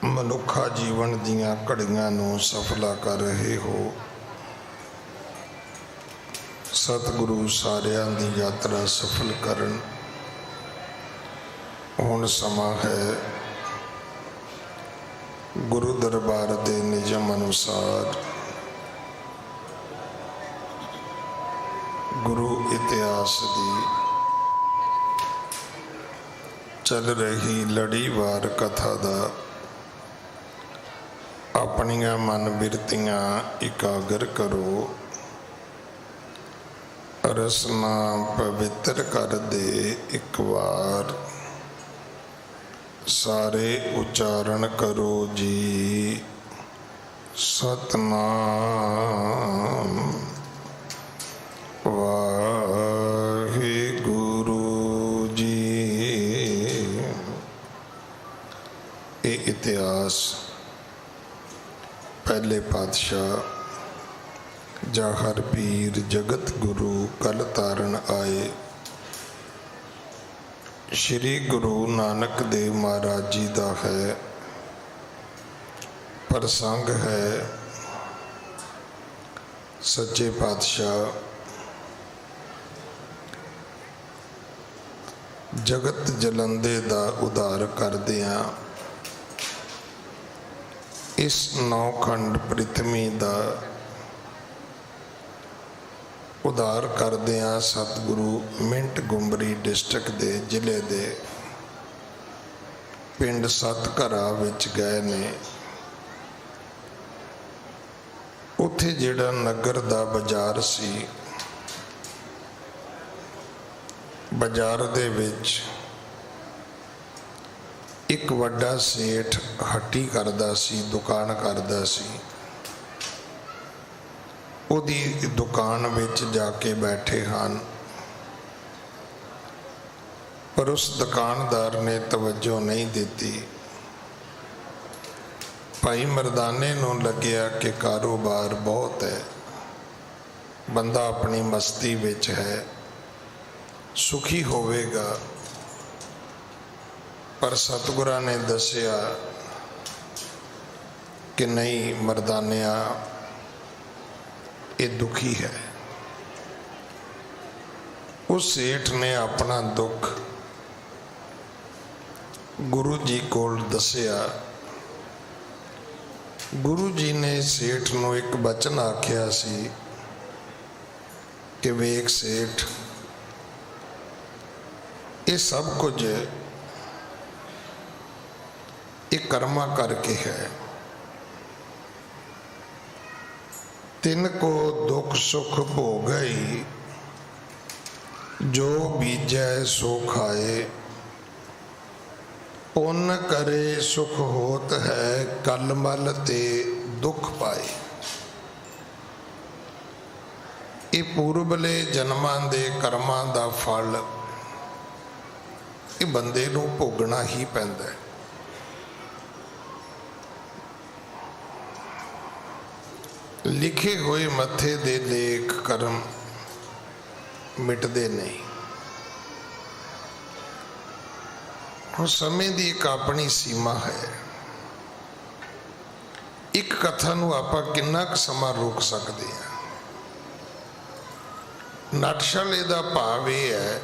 मनुखा जीवन दीयां घड़ियां नूं सफला कर रहे हो। सतगुरु सारियां दी यात्रा सफल करन। हुण समा है गुरु दरबार दे नियम अनुसार गुरु इतिहास दी चल रही लड़ीवार कथा दा अपनियां मन बिरतियां इकागर करो। रसना पवित्र कर दे एक बार, सारे उच्चारण करो जी सतनाम वाहिगुरु जी। ये इतिहास पहले पातशाह जाहर पीर जगत गुरु कल तारण आए श्री गुरु नानक देव महाराज जी का है। प्रसंग है सच्चे पातशाह जगत जलंदे दा उधार करदियां इस नौखंड पृथ्वी का उधार करदियां सतगुरु मिंट गुंबरी डिस्ट्रिक्ट के जिले दे पिंड सतघरा विच गए ने। उत्थे जिहड़ा नगर दा बाजार सी, बाजार दे विच एक वड्डा सेठ हट्टी करदा सी, दुकान करदा सी। उहदी दुकान विच जाके बैठे हन, पर उस दुकानदार ने तवज्जो नहीं दी। भाई मरदाने नूं लग्या कि कारोबार बहुत है, बंदा अपनी मस्ती विच है, सुखी होवेगा। पर सतगुरा ने दसिया कि नहीं मरदानिया, ये दुखी है। उस सेठ ने अपना दुख गुरु जी कोल दसिया। गुरु जी ने सेठ नूं एक बचन आख्या सी कि वेख सेठ, ये सब कुछ एक कर्मा करके है। तिनको दुख सुख भोगई, जो बीजै सो खाए। पुण्य करे सुख होत है, कल मल ते दुख पाए। ये पूर्वले जन्मां दे कर्मां दा फल ये बंदे नूं भोगना ही पैंदा है। लिखे हुए मथे दे लेख कर्म मिटदे नहीं। और समय की एक अपनी सीमा है। एक कथा नूं आपां किन्ना क समा रोक सकते हैं। नटशल इहदा भाव यह है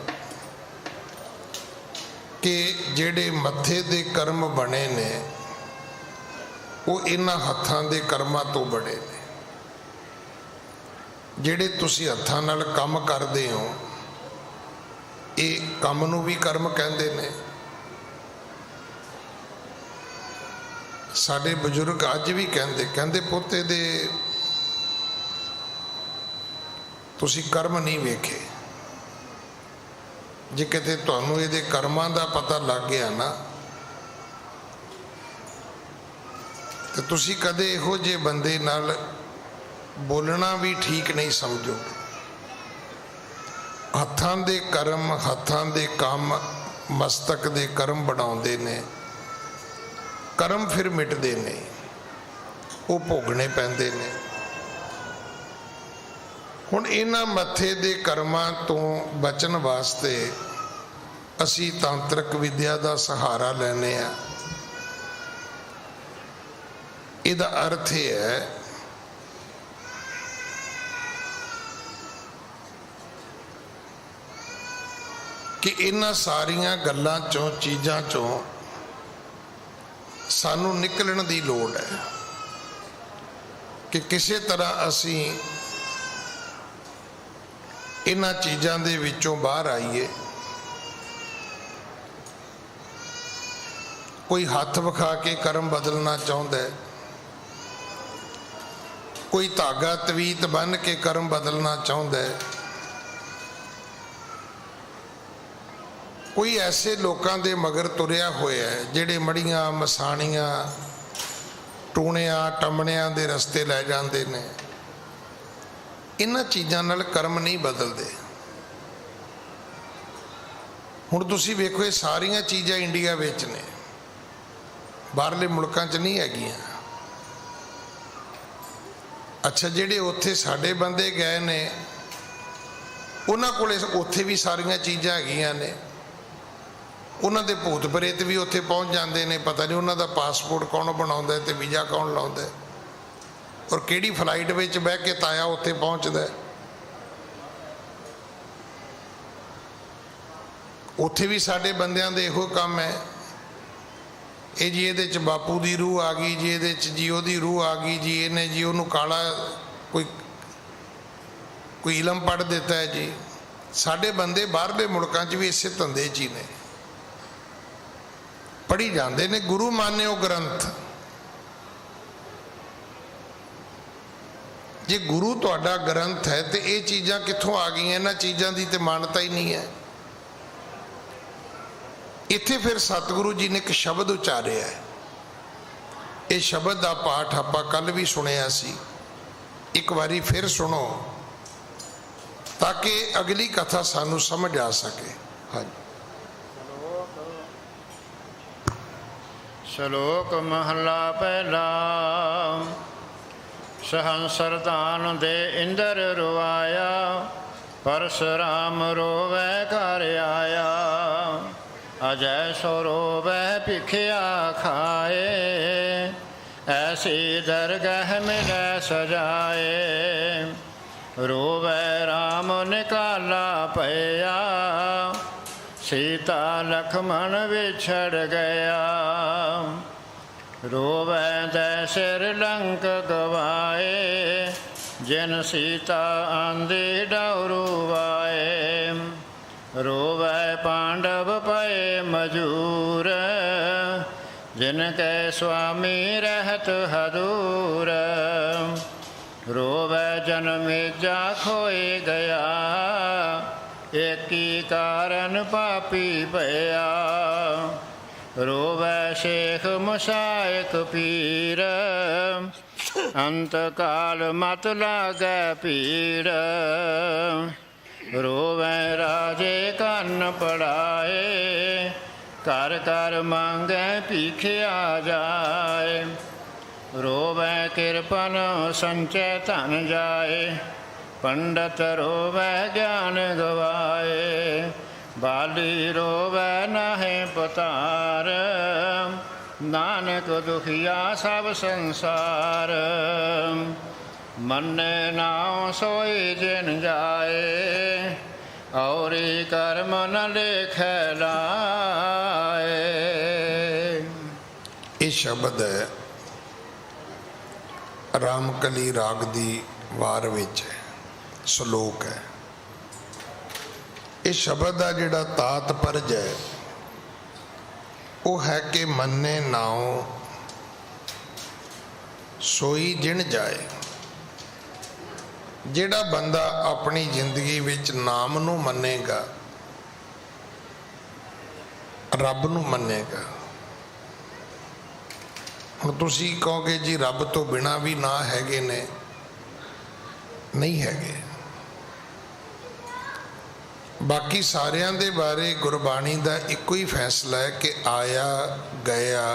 कि जिहड़े मथे दे कर्म बने ने वो इन्हां हत्थां दे कर्मां तो बने ने। जिहड़े तुसीं हत्थां नाल काम करदे हो, ये काम नूं भी कर्म कहंदे ने। साडे बजुर्ग अज भी कहंदे पोते दे तुसीं कर्म नहीं वेखे। जे किते तुहानूं इहदे कर्मां दा पता लग गया ना, तो तुसीं कदे इहो जे बंदे नाल बोलना भी ठीक नहीं समझो। हत्थां दे कर्म, हत्थां दे काम मस्तक दे कर्म बनाउंदे ने। कर्म फिर मिटदे ने, वो भोगने पैंदे ने। हुण इन्हां मथे दे कर्मां तो बचन वास्ते असी तांत्रिक विद्या का सहारा लैने आ। ਇਹਦਾ ਅਰਥ ਇਹ ਹੈ कि इन्हां सारियां गल्लां चों चीज़ां चों सानू निकलण दी लोड़ है कि किसी तरह असी इन्हां चीज़ां दे विचों बाहर आईए। कोई हथ विखा के कर्म बदलना चाहुंदा है, कोई धागा तवीत बन के कर्म बदलना चाहुंदा है, कोई ऐसे लोगों के मगर तुरया होया है जिहड़े मड़ियां मसाणियां टूणियां टमणियां दे रस्ते लै जाते ने। इन्हां चीज़ां नाल कर्म नहीं बदलते। हुण तुसीं वेखो ये सारियां चीज़ां इंडिया विच ने, बाहरले मुल्कां च नहीं हैगियां। अच्छा जिहड़े उत्थे साडे बंदे गए ने उन्हां कोले उत्थे भी सारियां चीज़ां हैगियां ने। उन्हां दे भूत प्रेत भी उत्थे पहुँच जाते हैं। पता नहीं उन्हां दा पासपोर्ट कौन बनाउंदा ते वीज़ा कौन लाउंदा और किहड़ी फ्लाइट विच बह के ताया उत्थे पहुँचदा है। उत्थे भी साडे बंदियां दे इहो काम है, ये जी ये बापू की रूह आ गई जी, ये जी ओदी रूह आ गई जी, इन्हें जी उन्होंने काला कोई इलम पढ़ देता है जी। साडे बंदे बाहरले मुल्कां च भी इसे धंधे च ही ने, पढ़ी जाते ने। गुरु माने वो ग्रंथ, जे गुरु तुहाडा ग्रंथ है तो ये चीज़ां कित्थों आ गई? इन्हां चीज़ां की तो मानता ही नहीं है। इत्थे फिर सतगुरु जी ने एक शब्द उचारिया है। ये शब्द का पाठ आपां कल भी सुनिया सी, एक बारी फिर सुनो ताकि अगली कथा सानू समझ आ सके। हाँ, श्लोक महला पहला। सहंसरदान दे इंदर रुआया, परशुराम रोवै घर आया। अजय सो रोवै भिखिया खाए, ऐसी दरगह मिलै सजाए। रोवै राम निकाला पया, सीता लक्ष्मण विछड़ गया। रोवै दै सिर लंक गवाए, जिन सीता आंधी डौरुवाए। रोवै पांडव पए मजूर, जिनके स्वामी रहत हदूर। रोवै जनमेजा खोए गया, एकी कारण पापी पया। रोवै शेख मुसायक पीर, अंत काल मत लागै पीड़। रोवै राजे कन्न पड़ाए, कर कर मांगै भीखिया जाए। रोवै किरपन संचय धन जाए, पंडित रोवै ज्ञान गवाए। बाली रोवै नाहे पतार, नानक दुखिया सब संसार। मन्ने नाम सोई जिन जाए, औरी कर्म न लेखै लाए। ये शब्द है रामकली राग दी वार विच है, श्लोक है। इस शब्द का जिहड़ा तात्पर्य है वो है कि मन्ने नाओ सोई जिन जाए। जिहड़ा बंदा अपनी जिंदगी विच नाम नूं मन्नेगा, रब नूं मन्नेगा। हुण तुसीं कहोगे जी रब तो बिना भी ना हैगे ने, नहीं हैगे। बाकी सारियां दे बारे गुरबाणी दा इको ही फैसला है कि आया गया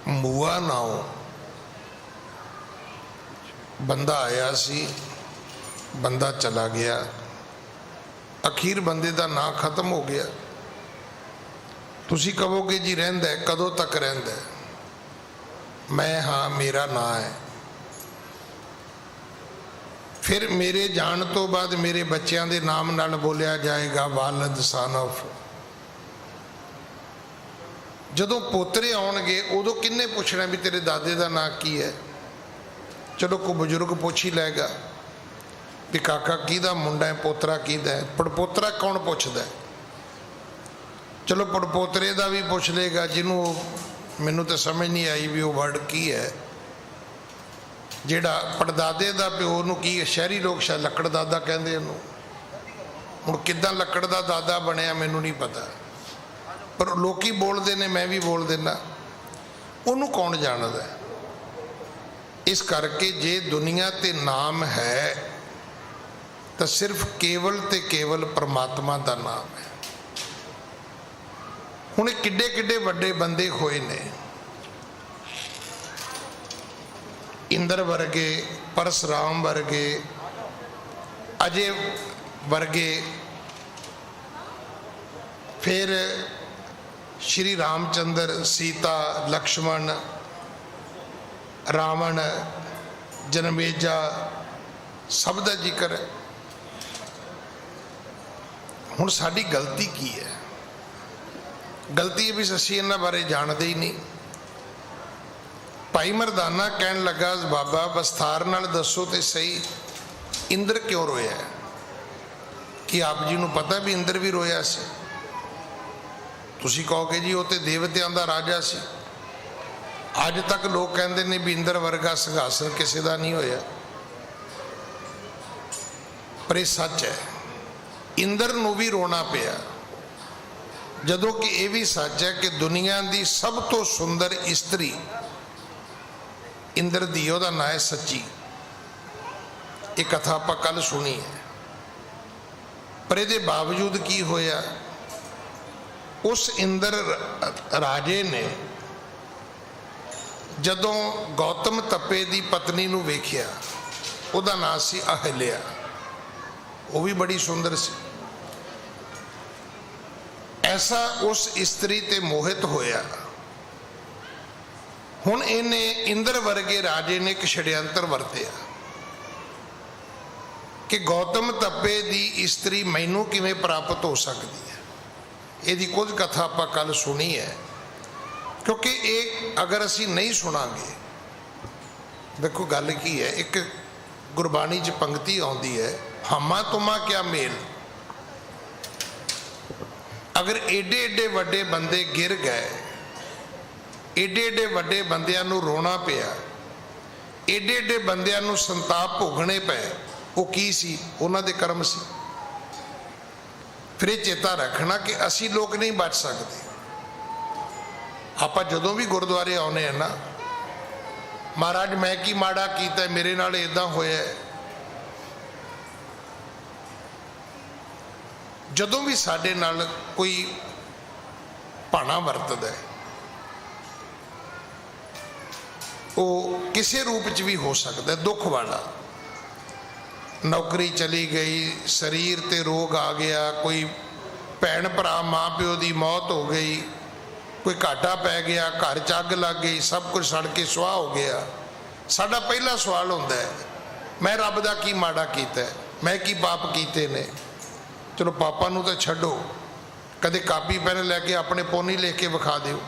मूआ नाओ। बंदा आया सी, बंदा चला गया, अखीर बंदे दा नाम खत्म हो गया। तुसी कहोगे जी रहिंदा है, कदों तक रहिंदा है? मैं हाँ मेरा ਨਾਂ है। फिर मेरे जान तो बाद मेरे बच्चों के नाम नाल बोलिया जाएगा वालद सन ऑफ। जदों पोतरे आउणगे उदों किन्ने पुछना भी तेरे दादे का नाम की है। चलो कोई बजुर्ग पूछ ही लेगा भी काका किहदा मुंडा है, पोतरा किहदा है। पड़पोतरा कौन पुछदा है? चलो पड़पोतरे का भी पुछ लेगा, जिन्हों मैनू तो समझ नहीं आई भी वो वर्ड की है। जिहड़ा पड़दादे का प्यो नूं की शहरी लोग शायद लकड़ दादा कहते हैं। हुण किद्दां लकड़ दा दादा बनिया मैनू नहीं पता, पर लोकी बोलते ने, मैं भी बोल देना। उन्होंने कौन जानदा है? इस करके जे दुनिया ते नाम है तो सिर्फ केवल ते केवल परमात्मा का नाम है। हुण किड्डे किड्डे वड्डे बंदे होए ने, इंद्र वर्गे, परशुराम वर्गे, अजय वर्गे, फिर श्री रामचंद्र, सीता, लक्ष्मण, रावण, जनमेजा, सब का जिक्र है। हुण साडी गलती की है? गलती है भी असीं इन्हां बारे जानते ही नहीं। भाई मरदाना कहन लगा बाबा विस्तार नाल दसो तो सही, इंद्र क्यों रोया? कि आप जी नूं पता भी इंद्र भी रोया सी? तुसीं कहोगे जी वो तो देवतियां दा राजा सी। अज तक लोग कहते हैं भी इंद्र वर्गा सिंघासन किसी का नहीं होया, पर यह सच है। इंद्र नूं भी रोना पिया, जदों कि यह भी सच है कि दुनिया की सब तो सुंदर इस्त्री इंद्र दी, ओहदा नाम है सच्ची। ये कथा आपां कल सुनी है। पर ये बावजूद की होया, उस इंद्र राजे ने जदों गौतम तपे की पत्नी नूं वेखिया, उहदा नाम सी अहिल्या, वो भी बड़ी सुंदर सी। ऐसा उस स्त्री ते मोहित होया। हुण इन्हें इंद्र वर्गे राजे ने एक षड्यंत्र वरतिया कि गौतम तपे की स्त्री मैनू किवें प्राप्त हो सकती है। यदि कुछ कथा आपां कल सुनी है, क्योंकि ये अगर असी नहीं सुनांगे, देखो गल की है, एक गुरबाणी च पंक्ति आउंदी है, हमा तुमा क्या मेल। अगर एडे एडे वड्डे बंदे गिर गए, एडे एडे वड्डे बंदियां नूं रोना पिया, एडे एडे बंदियां नूं संताप भोगने पे, वो की सी? उन्हां दे कर्म सी। फिर ये चेता रखना कि असी लोग नहीं बच सकते। आपां जदों भी गुरुद्वारे आउणे हैं ना, महाराज मैं की माड़ा कीता, मेरे नाल इदां होया है। जदों भी साडे नाल कोई भाना वरतदा है, वो किसी रूप च भी हो सकता है। दुख वाला, नौकरी चली गई, शरीर ते रोग आ गया, कोई भैन भरा माँ प्यो की मौत हो गई, कोई घाटा पै गया, घर च अग लग गई, सब कुछ सड़ के सुआह हो गया। साडा पहला सवाल होंदा है, मैं रब दा की माड़ा कीता है, मैं की पाप कीते ने। चलो पापा नूं तो छड्डो, कदे कापी पेन लैके अपने पोनी लिख के विखा दिओ।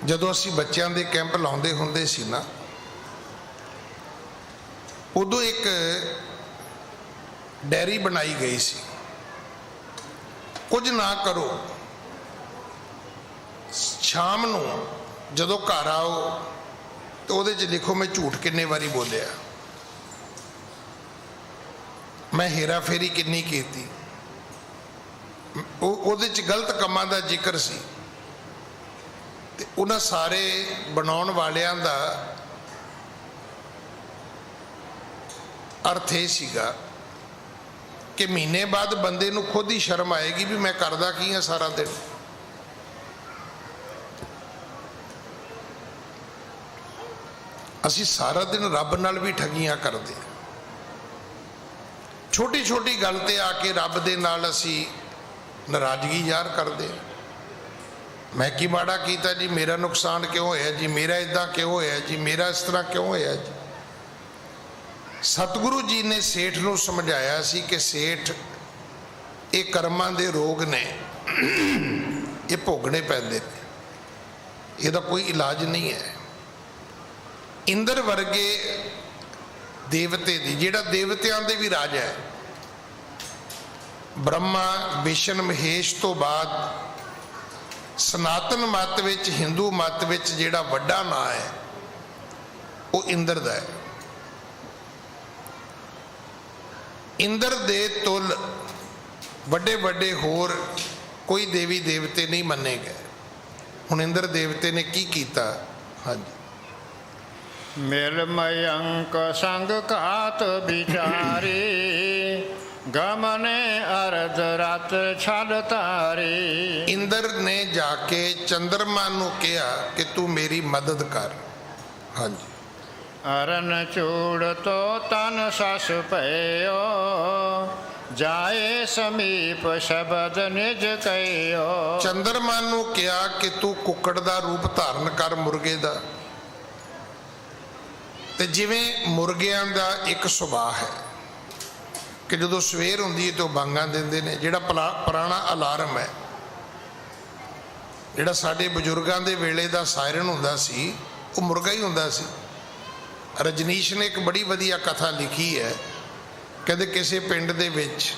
जदों असीं बच्चों के कैंप लाउंदे हुंदे सी ना, उदों एक डायरी बनाई गई सी, कुछ ना करो, शाम नूं जदों घर आओ तो उहदे च लिखो मैं झूठ किन्ने वारी बोलिया, मैं हेरा फेरी किन्नी कीती। उहदे च गलत कामां दा जिक्र सी। ते उन्हां सारे बनाउण वालियां दा अर्थ ये सीगा कि महीने बाद बंदे नूं खुद ही शर्म आएगी भी मैं करदा की हां सारा दिन। असी सारा दिन रब नाल भी ठगियां करते, छोटी छोटी गल ते आके रब दे नाल असी ਨਾਰਾਜ਼ਗੀ ਜ਼ਾਹਰ ਕਰਦੇ ਆ। ਮੈਂ ਕੀ ਮਾੜਾ ਕੀਤਾ ਜੀ, ਮੇਰਾ ਨੁਕਸਾਨ ਕਿਉਂ ਹੋਇਆ ਜੀ, ਮੇਰਾ ਇਦਾਂ ਕਿਉਂ ਹੋਇਆ ਜੀ, ਮੇਰਾ ਇਸ ਤਰ੍ਹਾਂ ਕਿਉਂ ਹੋਇਆ ਜੀ। ਸਤਿਗੁਰੂ ਜੀ ਨੇ ਸੇਠ ਨੂੰ ਸਮਝਾਇਆ ਸੀ ਕਿ ਸੇਠ, ਇਹ ਕਰਮਾਂ ਦੇ ਰੋਗ ਨੇ, ਇਹ ਭੋਗਣੇ ਪੈਂਦੇ ਨੇ, ਇਹਦਾ ਕੋਈ ਇਲਾਜ ਨਹੀਂ ਹੈ। ਇੰਦਰ ਵਰਗੇ ਦੇਵਤੇ ਦੀ, ਜਿਹੜਾ ਦੇਵਤਿਆਂ ਦੇ ਵੀ ਰਾਜਾ ਹੈ, ਬ੍ਰਹਮਾ ਵਿਸ਼ਨ ਮਹੇਸ਼ ਤੋਂ ਬਾਅਦ ਸਨਾਤਨ ਮਤ ਵਿੱਚ, ਹਿੰਦੂ ਮਤ ਵਿੱਚ ਜਿਹੜਾ ਵੱਡਾ ਨਾਂ ਹੈ ਉਹ ਇੰਦਰ ਦਾ ਹੈ। ਇੰਦਰ ਦੇ ਤੁਲ ਵੱਡੇ ਵੱਡੇ ਹੋਰ ਕੋਈ ਦੇਵੀ ਦੇਵਤੇ ਨਹੀਂ ਮੰਨੇ ਗਏ। ਹੁਣ ਇੰਦਰ ਦੇਵਤੇ ਨੇ ਕੀ ਕੀਤਾ? ਹਾਂਜੀ, ਮਿਲ ਮਯੰਕ ਸੰਗ ਘਾਤ ਵਿਚਾਰੇ, ਗਮਨੇ ਅਰਧ ਰਾਤ ਛਲ ਤਾਰੇ। ਇੰਦਰ ਨੇ ਜਾ ਕੇ ਚੰਦਰਮਾ ਨੂੰ ਕਿਹਾ ਕਿ ਤੂੰ ਮੇਰੀ ਮਦਦ ਕਰ। ਹਾਂਜੀ, ਅਰਨ ਚੂੜ ਤੋ ਤਨ ਸਸ ਭਇਓ, ਜਾਏ ਸਮੀਪ ਸ਼ਬਦ ਨਿਜ ਕਹਿਓ। ਚੰਦਰਮਾ ਨੂੰ ਕਿਹਾ ਕਿ ਤੂੰ ਕੁੱਕੜ ਦਾ ਰੂਪ ਧਾਰਨ ਕਰ, ਮੁਰਗੇ ਦਾ। ਤੇ ਜਿਵੇਂ ਮੁਰਗਿਆਂ ਦਾ ਇੱਕ ਸੁਭਾਅ ਹੈ ਕਿ ਜਦੋਂ ਸਵੇਰ ਹੁੰਦੀ ਹੈ ਤਾਂ ਉਹ ਬਾਂਗਾਂ ਦਿੰਦੇ ਨੇ। ਜਿਹੜਾ ਪੁਰਾਣਾ ਅਲਾਰਮ ਹੈ, ਜਿਹੜਾ ਸਾਡੇ ਬਜ਼ੁਰਗਾਂ ਦੇ ਵੇਲੇ ਦਾ ਸਾਇਰਨ ਹੁੰਦਾ ਸੀ, ਉਹ ਮੁਰਗਾ ਹੀ ਹੁੰਦਾ ਸੀ। ਰਜਨੀਸ਼ ਨੇ ਇੱਕ ਬੜੀ ਵਧੀਆ ਕਥਾ ਲਿਖੀ ਹੈ। ਕਹਿੰਦੇ ਕਿਸੇ ਪਿੰਡ ਦੇ ਵਿੱਚ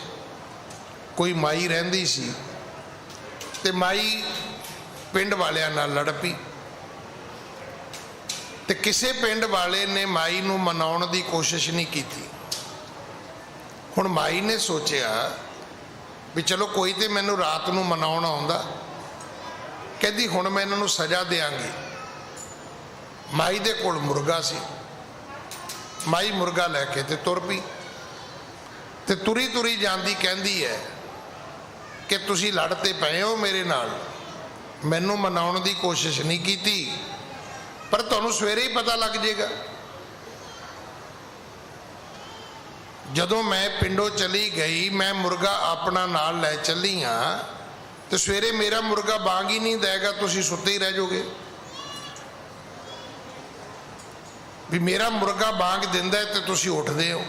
ਕੋਈ ਮਾਈ ਰਹਿੰਦੀ ਸੀ ਤੇ ਮਾਈ ਪਿੰਡ ਵਾਲਿਆਂ ਨਾਲ ਲੜ ਪਈ ਤੇ ਕਿਸੇ ਪਿੰਡ ਵਾਲੇ ਨੇ ਮਾਈ ਨੂੰ ਮਨਾਉਣ ਦੀ ਕੋਸ਼ਿਸ਼ ਨਹੀਂ ਕੀਤੀ। ਹੁਣ ਮਾਈ ਨੇ ਸੋਚਿਆ ਵੀ ਚਲੋ ਕੋਈ ਤੇ ਮੈਨੂੰ ਰਾਤ ਨੂੰ ਮਨਾਉਣ ਆਉਂਦਾ। ਕਹਿੰਦੀ ਹੁਣ ਮੈਂ ਇਹਨਾਂ ਨੂੰ ਸਜ਼ਾ ਦਿਆਂਗੀ। ਮਾਈ ਦੇ ਕੋਲ ਮੁਰਗਾ ਸੀ, ਮਾਈ ਮੁਰਗਾ ਲੈ ਕੇ ਤੇ ਤੁਰ ਪਈ ਤੇ ਤੁਰੀ ਤੁਰੀ ਜਾਂਦੀ ਕਹਿੰਦੀ ਹੈ ਕਿ ਤੁਸੀਂ ਲੜ ਤੇ ਪਏ ਹੋ ਮੇਰੇ ਨਾਲ, ਮੈਨੂੰ ਮਨਾਉਣ ਦੀ ਕੋਸ਼ਿਸ਼ ਨਹੀਂ ਕੀਤੀ, ਪਰ ਤੁਹਾਨੂੰ ਸਵੇਰੇ ਹੀ ਪਤਾ ਲੱਗ ਜਾਏਗਾ। ਜਦੋਂ ਮੈਂ ਪਿੰਡੋਂ ਚਲੀ ਗਈ, ਮੈਂ ਮੁਰਗਾ ਆਪਣਾ ਨਾਲ ਲੈ ਚੱਲੀ ਹਾਂ ਤੇ ਸਵੇਰੇ ਮੇਰਾ ਮੁਰਗਾ ਬਾਂਗ ਹੀ ਨਹੀਂ ਦੇਗਾ, ਤੁਸੀਂ ਸੁੱਤੇ ਹੀ ਰਹਿ ਜਾਓਗੇ। ਵੀ ਮੇਰਾ ਮੁਰਗਾ ਬਾਂਗ ਦਿੰਦਾ ਤੇ ਤੁਸੀਂ ਉੱਠਦੇ ਹੋ।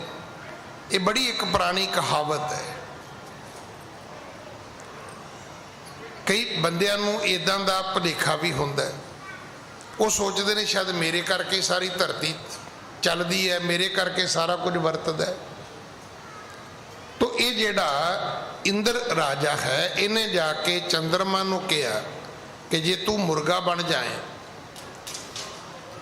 ਇਹ ਬੜੀ ਇੱਕ ਪੁਰਾਣੀ ਕਹਾਵਤ ਹੈ। ਕਈ ਬੰਦਿਆਂ ਨੂੰ ਇਦਾਂ ਦਾ ਭੁਲੇਖਾ ਵੀ ਹੁੰਦਾ ਹੈ। ਉਹ ਸੋਚਦੇ ਨੇ ਸ਼ਾਇਦ ਮੇਰੇ ਕਰਕੇ ਸਾਰੀ ਧਰਤੀ ਚੱਲਦੀ ਹੈ, ਮੇਰੇ ਕਰਕੇ ਸਾਰਾ ਕੁਝ ਵਰਤਦਾ ਹੈ। ਤੋ ਇਹ ਜਿਹੜਾ ਇੰਦਰ ਰਾਜਾ ਹੈ, ਇਹਨੇ ਜਾ ਕੇ ਚੰਦਰਮਾ ਨੂੰ ਕਿਹਾ ਕਿ ਜੇ ਤੂੰ ਮੁਰਗਾ ਬਣ ਜਾਏ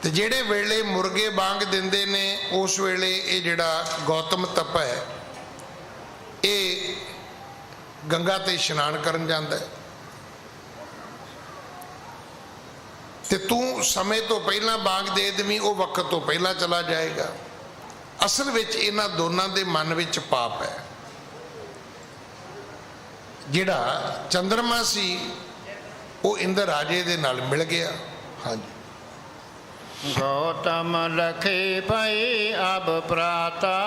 ਤੇ ਜਿਹੜੇ ਵੇਲੇ ਮੁਰਗੇ ਬਾਂਗ ਦਿੰਦੇ ਨੇ ਉਸ ਵੇਲੇ ਇਹ ਜਿਹੜਾ ਗੌਤਮ ਤਪ ਹੈ ਇਹ ਗੰਗਾ ਤੇ ਇਸ਼ਨਾਨ ਕਰਨ ਜਾਂਦਾ ਹੈ ਤੇ ਤੂੰ ਸਮੇਂ ਤੋਂ ਪਹਿਲਾਂ ਬਾਂਗ ਦੇ ਦੇਵੀਂ, ਉਹ ਵਕਤ ਤੋਂ ਪਹਿਲਾਂ ਚਲਾ ਜਾਏਗਾ। ਅਸਲ ਵਿੱਚ ਇਹਨਾਂ ਦੋਨਾਂ ਦੇ ਮਨ ਵਿੱਚ ਪਾਪ ਹੈ। ਜਿਹੜਾ ਚੰਦਰਮਾ ਸੀ ਉਹ ਇੰਦਰ ਰਾਜੇ ਦੇ ਨਾਲ ਮਿਲ ਗਿਆ। ਹਾਂਜੀ, ਗੌਤਮ ਲਖੇ ਭਈ ਅਬ ਪ੍ਰਾਤਾ,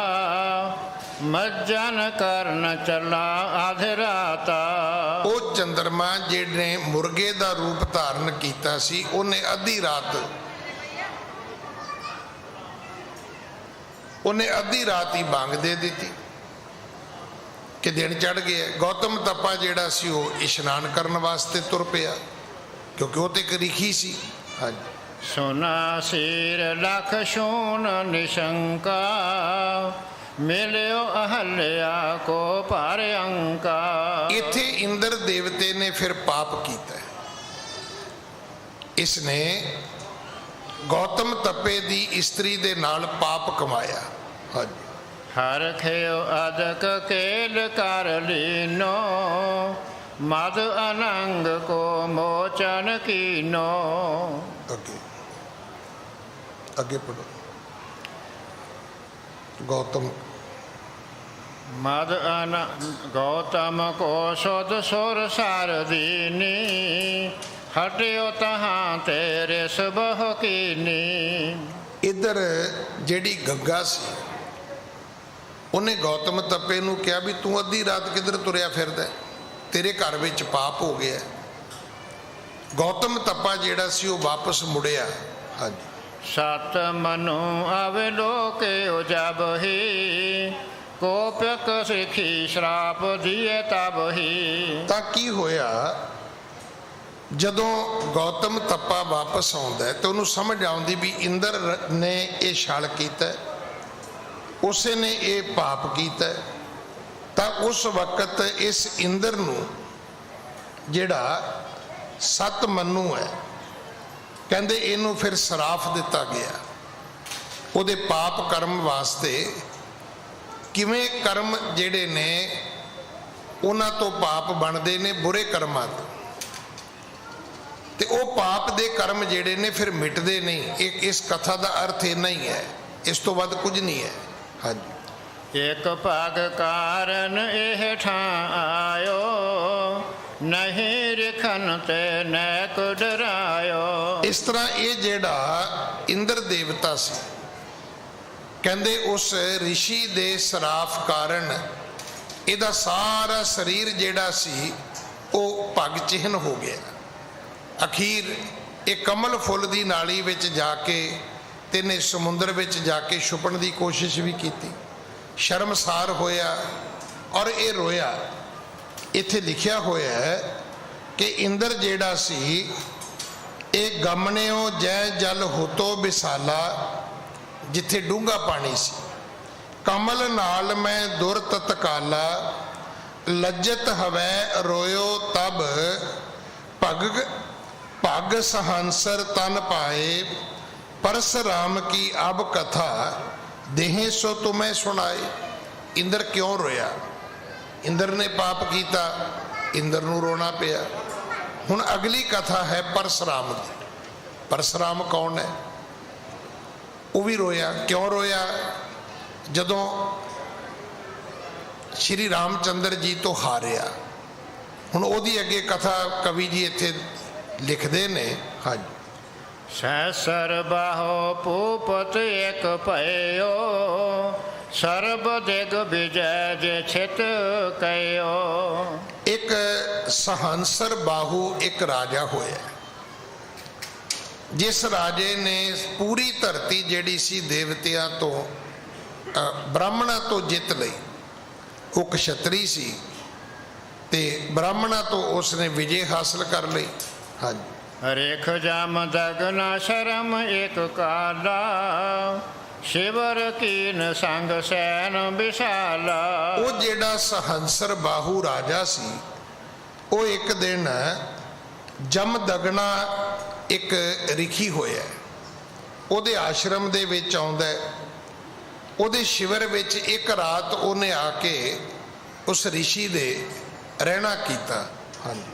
ਮੱਜਨ ਕਰਨ ਚਲਾ ਆਧਿ ਰਾਤਾ। ਉਹ ਚੰਦਰਮਾ ਜਿਹਨੇ ਮੁਰਗੇ ਦਾ ਰੂਪ ਧਾਰਨ ਕੀਤਾ ਸੀ, ਉਹਨੇ ਅੱਧੀ ਰਾਤ ਹੀ ਬਾਂਗ ਦੇ ਦਿੱਤੀ ਕਿ ਦਿਨ ਚੜ ਗਿਆ। ਗੌਤਮ ਤਪਾ ਜਿਹੜਾ ਸੀ ਉਹ ਇਸ਼ਨਾਨ ਕਰਨ ਵਾਸਤੇ ਤੁਰ ਪਿਆ, ਕਿਉਂਕਿ ਉਹ ਤੇ ਇੱਕ ਰਿਖੀ ਸੀ। ਹਾਂਜੀ, ਸੁਨਾ ਸੀਰ ਲਖ ਸ਼ੂਨ ਨਿਸ਼ੰਕਾ, ਮਿਲਿਓ ਅਹਲਿਆ ਕੋ ਭਾਰ ਅੰਕਾ। ਇੱਥੇ ਇੰਦਰ ਦੇਵਤੇ ਨੇ ਫਿਰ ਪਾਪ ਕੀਤਾ। ਇਸਨੇ ਗੌਤਮ ਤਪੇ ਦੀ ਇਸਤਰੀ ਦੇ ਨਾਲ ਪਾਪ ਕਮਾਇਆ। ਹਾਂਜੀ, ਹਰ ਖਿਓ ਅਦਕ ਕੇਲ ਕਰ ਲੀਨੋ, ਮਦ ਅਨੰਗ ਕੋ ਮੋਚਨ ਕੀਨੋ। ਅੱਗੇ ਪੜੋ। ਗੌਤਮ ਮਦ ਗੌਤਮ ਕੋ ਸੁਧ ਸੁਰ ਸਰ ਦੀਨੀ, ਹਟਿਓ ਤਹਾਂ ਤੇਰੇ ਸੁਬਹ ਕੀਨੀ। ਇੱਧਰ ਜਿਹੜੀ ਗੰਗਾ ਸੀ ਉਹਨੇ ਗੌਤਮ ਤਪੇ ਨੂੰ ਕਿਹਾ ਵੀ ਤੂੰ ਅੱਧੀ ਰਾਤ ਕਿੱਧਰ ਤੁਰਿਆ ਫਿਰਦਾ। तेरे घर विच पाप हो गया। गौतम तप्पा जिहड़ा सी वो वापस मुड़िया। हाँ जी। सत मनु अवलोके जब ही कोपक सिखी श्राप दिए तब ही। तां की होया, जदों गौतम तप्पा वापस आउंदा है तो उन्होंने समझ आउंदी भी इंद्र ने ये छल कीता, उसे ने ये पाप कीता। तां उस वक्त इस इंद्र नूं जिहड़ा सत मनु है, कहंदे इनू फिर सराफ दिता गया उहदे पाप कर्म वास्ते। किवें कर्म जिहड़े ने उन्हां तो पाप बनदे ने बुरे कर्मां तो, ते वो पाप दे कर्म जिहड़े ने फिर मिटदे नहीं। एक इस कथा दा अर्थ इन्ना ही है, इस तो वध कुछ नहीं है। हाँ जी। एक पग कारण एह ठां आयो, नहीं रिखन ते नैक डरायो। इस तरह ये जेड़ा इंद्र देवता सी, कहंदे उस ऋषि दे सराफ कारण इहदा सारा शरीर जेड़ा सी वो पग चिन्ह हो गया। अखीर एक कमल फुल दी नाली विच जाके तिने समुंदर विच जाके छुपण दी कोशिश भी की, शर्मसार होया और ये रोया। इत्थे लिखिया होया है कि इंद्र जेड़ा सी एक गमनेओ जै जल होतो विसाला, जिथे डूंगा पानी सी। कमल नाल मैं दुर तत्काला, लज्जत हवै रोयो तब, पग पग सहंसर तन पाए, परशुराम की अब कथा देहे सो तुम्हें सुनाए। इंद्र क्यों रोया? इंद्र ने पाप किया, इंद्र नूं रोना पिया। हुण अगली कथा है परशुराम की। परशुराम कौन है? वो भी रोया। क्यों रोया? जदों श्री रामचंद्र जी तो हारिया। हुण ओदी अगे कथा कवि जी इत्थे लिखदे ने। हाँ जी। सहसर बाहो पूपत एक पयो, सर्ब दिग विजय जे छित कयो। एक सहंसर बाहू एक राजा होया, जिस राजे ने पूरी धरती जिहड़ी सी देवतियां तो ब्राह्मणा तो जित लई। वो क्षत्री सी ते ब्राह्मणा तो उसने विजय हासिल कर ली। हाँ जी। रेख जाम दगना शरम एक काला, शिवर कीन संग सैन विशाला। वो जेड़ा सहंसर बाहू राजा सी, वो एक दिन जम दगना एक रिखी होया, ओदे आश्रम दे विच आउंदा है। ओदे शिविर विच एक रात उन्हें आके उस ऋषि दे रहना कीता। हाँ जी।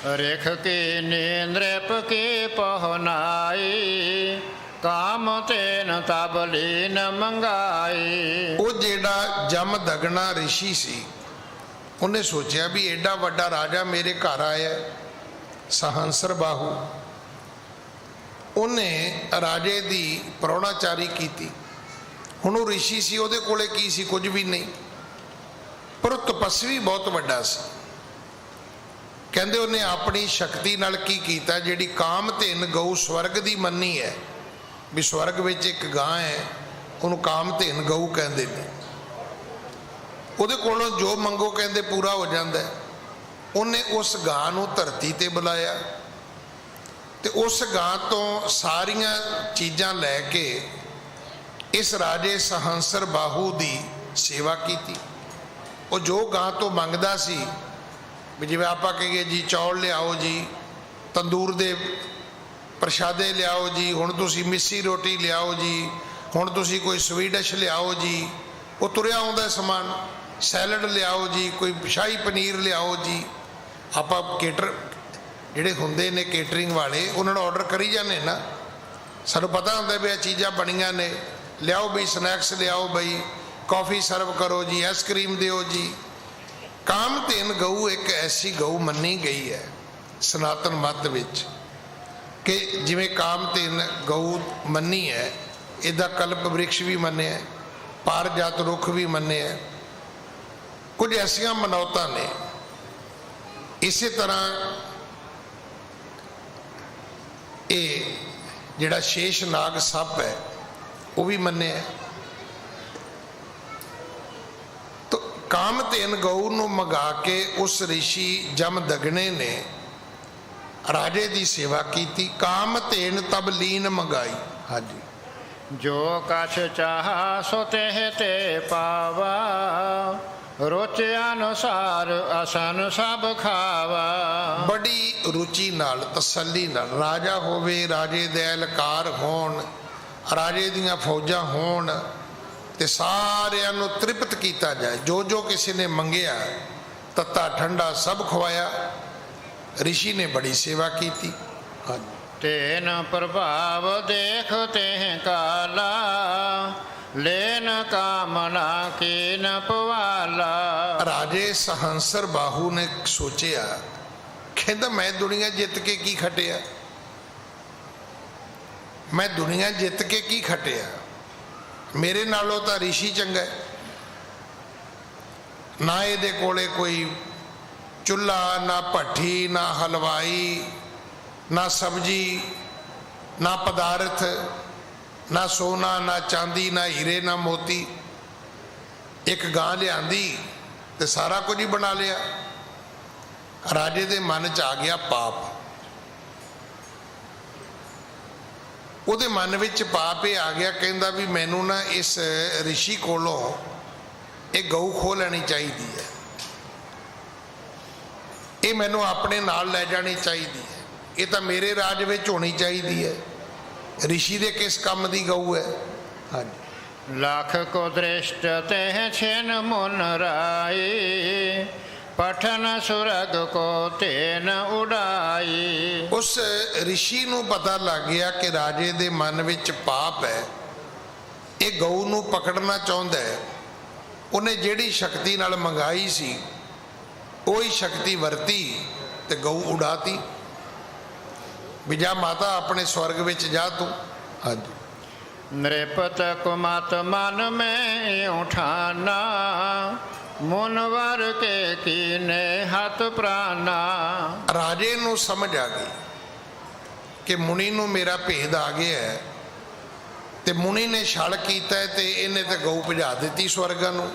रेख के नेन्द्रप के पहनाई, काम तेन तबलीन मंगाई। वो जेड़ा जम दगना ऋषि सी, उन्हें सोचा भी एडा वड्डा राजा मेरे घर आया सहंसर बाहू। उन्हें राजे दी परौणाचारी की। हुण वो ऋषि सी, उहदे कोले की सी? कुछ भी नहीं, पर तपस्वी बहुत वड्डा सी। कहंदे उन्हें अपनी शक्ति नाल की कीता, जिहड़ी कामधेन गऊ स्वर्ग दी मन्नी है भी स्वर्ग विच एक गां है, उन्होंने कामधेन गऊ कहंदे ने। उहदे कोलों जो मंगो कहंदे पूरा हो जाता है। उन्हें उस गां नूं धरती ते बुलाया ते उस गां तो सारियां चीज़ां लैके इस राजे सहंसर बाहू दी सेवा की। वो जो गां तो मंगदा सी भी जिवें आपां कहिए जी चौल लियाओ जी, तंदूर दे प्रशादे लियाओ जी, हुण तुसीं मिस्सी रोटी लियाओ जी, हुण तुसीं कोई स्वीट डिश लियाओ जी। वो तुरिया आउंदा समान, सैलड लियाओ जी, कोई शाही पनीर लियाओ जी। आपां केटर जिहड़े हुंदे ने केटरिंग वाले, उन्होंने ऑर्डर करी जाने ना, सानूं पता हुंदा भी ये चीज़ां बणीਆਂ ने, लियाओ बई स्नैक्स लियाओ बई, कॉफ़ी सर्व करो जी, आइसक्रीम दिओ जी। कामधेन गऊ एक ऐसी गऊ मन्नी गई है सनातन मत विच कि जिवें कामधेन गऊ मन्नी है, इदा कल्प वृक्ष भी मन्निया है, पारजात रुख भी मन्निया है। ਕੁਝ ਐਸੀਆਂ ਮਨੌਤਾਂ ਨੇ। ਇਸੇ ਤਰ੍ਹਾਂ ਇਹ ਜਿਹੜਾ ਸ਼ੇਸ਼ ਨਾਗ ਸੱਪ ਹੈ ਉਹ ਵੀ ਮੰਨਿਆ। ਤਾਂ ਕਾਮਧੇਨ ਗਊ ਨੂੰ ਮੰਗਾ ਕੇ ਉਸ ਰਿਸ਼ੀ ਜਮਦਗਨੇ ਨੇ ਰਾਜੇ ਦੀ ਸੇਵਾ ਕੀਤੀ। ਕਾਮਧੇਨ ਤਬ ਲੀਨ ਮੰਗਾਈ। ਹਾਂਜੀ, ਜੋ ਕਛ ਚਾਹਾ ਸੋ ਤਿਹ ਤੇ ਪਾਵਾ, ਰੁਚ ਅਨੁਸਾਰ ਅਸਨ ਸਭ ਖਾਵਾ। ਬੜੀ ਰੁਚੀ ਨਾਲ, ਤਸੱਲੀ ਨਾਲ, ਰਾਜਾ ਹੋਵੇ, ਰਾਜੇ ਦੇ ਅਹਿਲਕਾਰ ਹੋਣ, ਰਾਜੇ ਦੀਆਂ ਫੌਜਾਂ ਹੋਣ, ਤੇ ਸਾਰਿਆਂ ਨੂੰ ਤ੍ਰਿਪਤ ਕੀਤਾ ਜਾਏ। ਜੋ ਜੋ ਕਿਸੇ ਨੇ ਮੰਗਿਆ ਤੱਤਾ ਠੰਡਾ ਸਭ ਖਵਾਇਆ। ਰਿਸ਼ੀ ਨੇ ਬੜੀ ਸੇਵਾ ਕੀਤੀ। ਹਾਂਜੀ, ਤੇਨ ਪ੍ਰਭਾਵ ਦੇਖ ਤਹਿ ਕਾਲਾ, ਲੈਨ ਕਾਮਨਾ ਕੀਨ ਪਵਾਲਾ। ਰਾਜੇ ਸਹੰਸਰ ਬਾਹੂ ਨੇ ਸੋਚਿਆ, ਕਹਿੰਦਾ ਮੈਂ ਦੁਨੀਆ ਜਿੱਤ ਕੇ ਕੀ ਖਟਿਆ, ਮੈਂ ਦੁਨੀਆ ਜਿੱਤ ਕੇ ਕੀ ਖਟਿਆ, ਮੇਰੇ ਨਾਲੋਂ ਤਾਂ ਰਿਸ਼ੀ ਚੰਗਾ ਹੈ। ਨਾ ਇਹਦੇ ਕੋਲੇ ਕੋਈ ਚੁੱਲ੍ਹਾ, ਨਾ ਭੱਠੀ, ਨਾ ਹਲਵਾਈ, ਨਾ ਸਬਜ਼ੀ, ਨਾ ਪਦਾਰਥ, ਨਾ ਸੋਨਾ, ਨਾ ਚਾਂਦੀ, ਨਾ ਹੀਰੇ, ਨਾ ਮੋਤੀ। ਇੱਕ ਗਾਂ ਲਿਆਂਦੀ ਤੇ ਸਾਰਾ ਕੁਝ ਹੀ ਬਣਾ ਲਿਆ। ਰਾਜੇ ਦੇ ਮਨ 'ਚ ਆ ਗਿਆ ਪਾਪ। ਉਹਦੇ ਮਨ ਵਿੱਚ ਪਾਪ ਇਹ ਆ ਗਿਆ, ਕਹਿੰਦਾ ਵੀ ਮੈਨੂੰ ਨਾ ਇਸ ਰਿਸ਼ੀ ਕੋਲੋਂ ਇਹ ਗਊ ਖੋਹ ਲੈਣੀ ਚਾਹੀਦੀ ਹੈ, ਇਹ ਮੈਨੂੰ ਆਪਣੇ ਨਾਲ ਲੈ ਜਾਣੀ ਚਾਹੀਦੀ ਹੈ, ਇਹ ਤਾਂ ਮੇਰੇ ਰਾਜ ਵਿੱਚ ਹੋਣੀ ਚਾਹੀਦੀ ਹੈ। ਰਿਸ਼ੀ ਦੇ ਕਿਸ ਕੰਮ ਦੀ ਗਊ ਹੈ। ਹਾਂਜੀ, ਲੱਖ ਕੋ ਦ੍ਰਿਸ਼ਟ ਤਹਿ ਛਿਨ ਮੁਨ ਰਾਈ, ਪਠਨ ਸੁਰਗ ਕੋ ਤੇਨ ਉਡਾਈ। ਉਸ ਰਿਸ਼ੀ ਨੂੰ ਪਤਾ ਲੱਗ ਗਿਆ ਕਿ ਰਾਜੇ ਦੇ ਮਨ ਵਿੱਚ ਪਾਪ ਹੈ, ਇਹ ਗਊ ਨੂੰ ਪਕੜਨਾ ਚਾਹੁੰਦਾ ਹੈ। ਉਹਨੇ ਜਿਹੜੀ ਸ਼ਕਤੀ ਨਾਲ ਮੰਗਾਈ ਸੀ ਉਹੀ ਸ਼ਕਤੀ ਵਰਤੀ ਤੇ ਗਊ ਉਡਾਤੀ। ਵੀ ਜਾ ਮਾਤਾ ਆਪਣੇ ਸਵਰਗ ਵਿੱਚ ਜਾ ਤੂੰ। ਹਾਂਜੀ, ਨ੍ਰਿਪਤ ਕੁਮਤ ਮਨ ਮੈਂ ਉਠਾਨਾ, ਮੁਨਵਰ ਕੇ ਕੀਨੇ ਹੱਥ ਪ੍ਰਾਨਾ। ਰਾਜੇ ਨੂੰ ਸਮਝ ਆ ਗਈ ਕਿ ਮੁਨੀ ਨੂੰ ਮੇਰਾ ਭੇਦ ਆ ਗਿਆ ਹੈ, ਤੇ ਮੁਨੀ ਨੇ ਛਲ ਕੀਤਾ ਤੇ ਇਹਨੇ ਤੇ ਗਊ ਭਜਾ ਦਿੱਤੀ ਸਵਰਗਾਂ ਨੂੰ।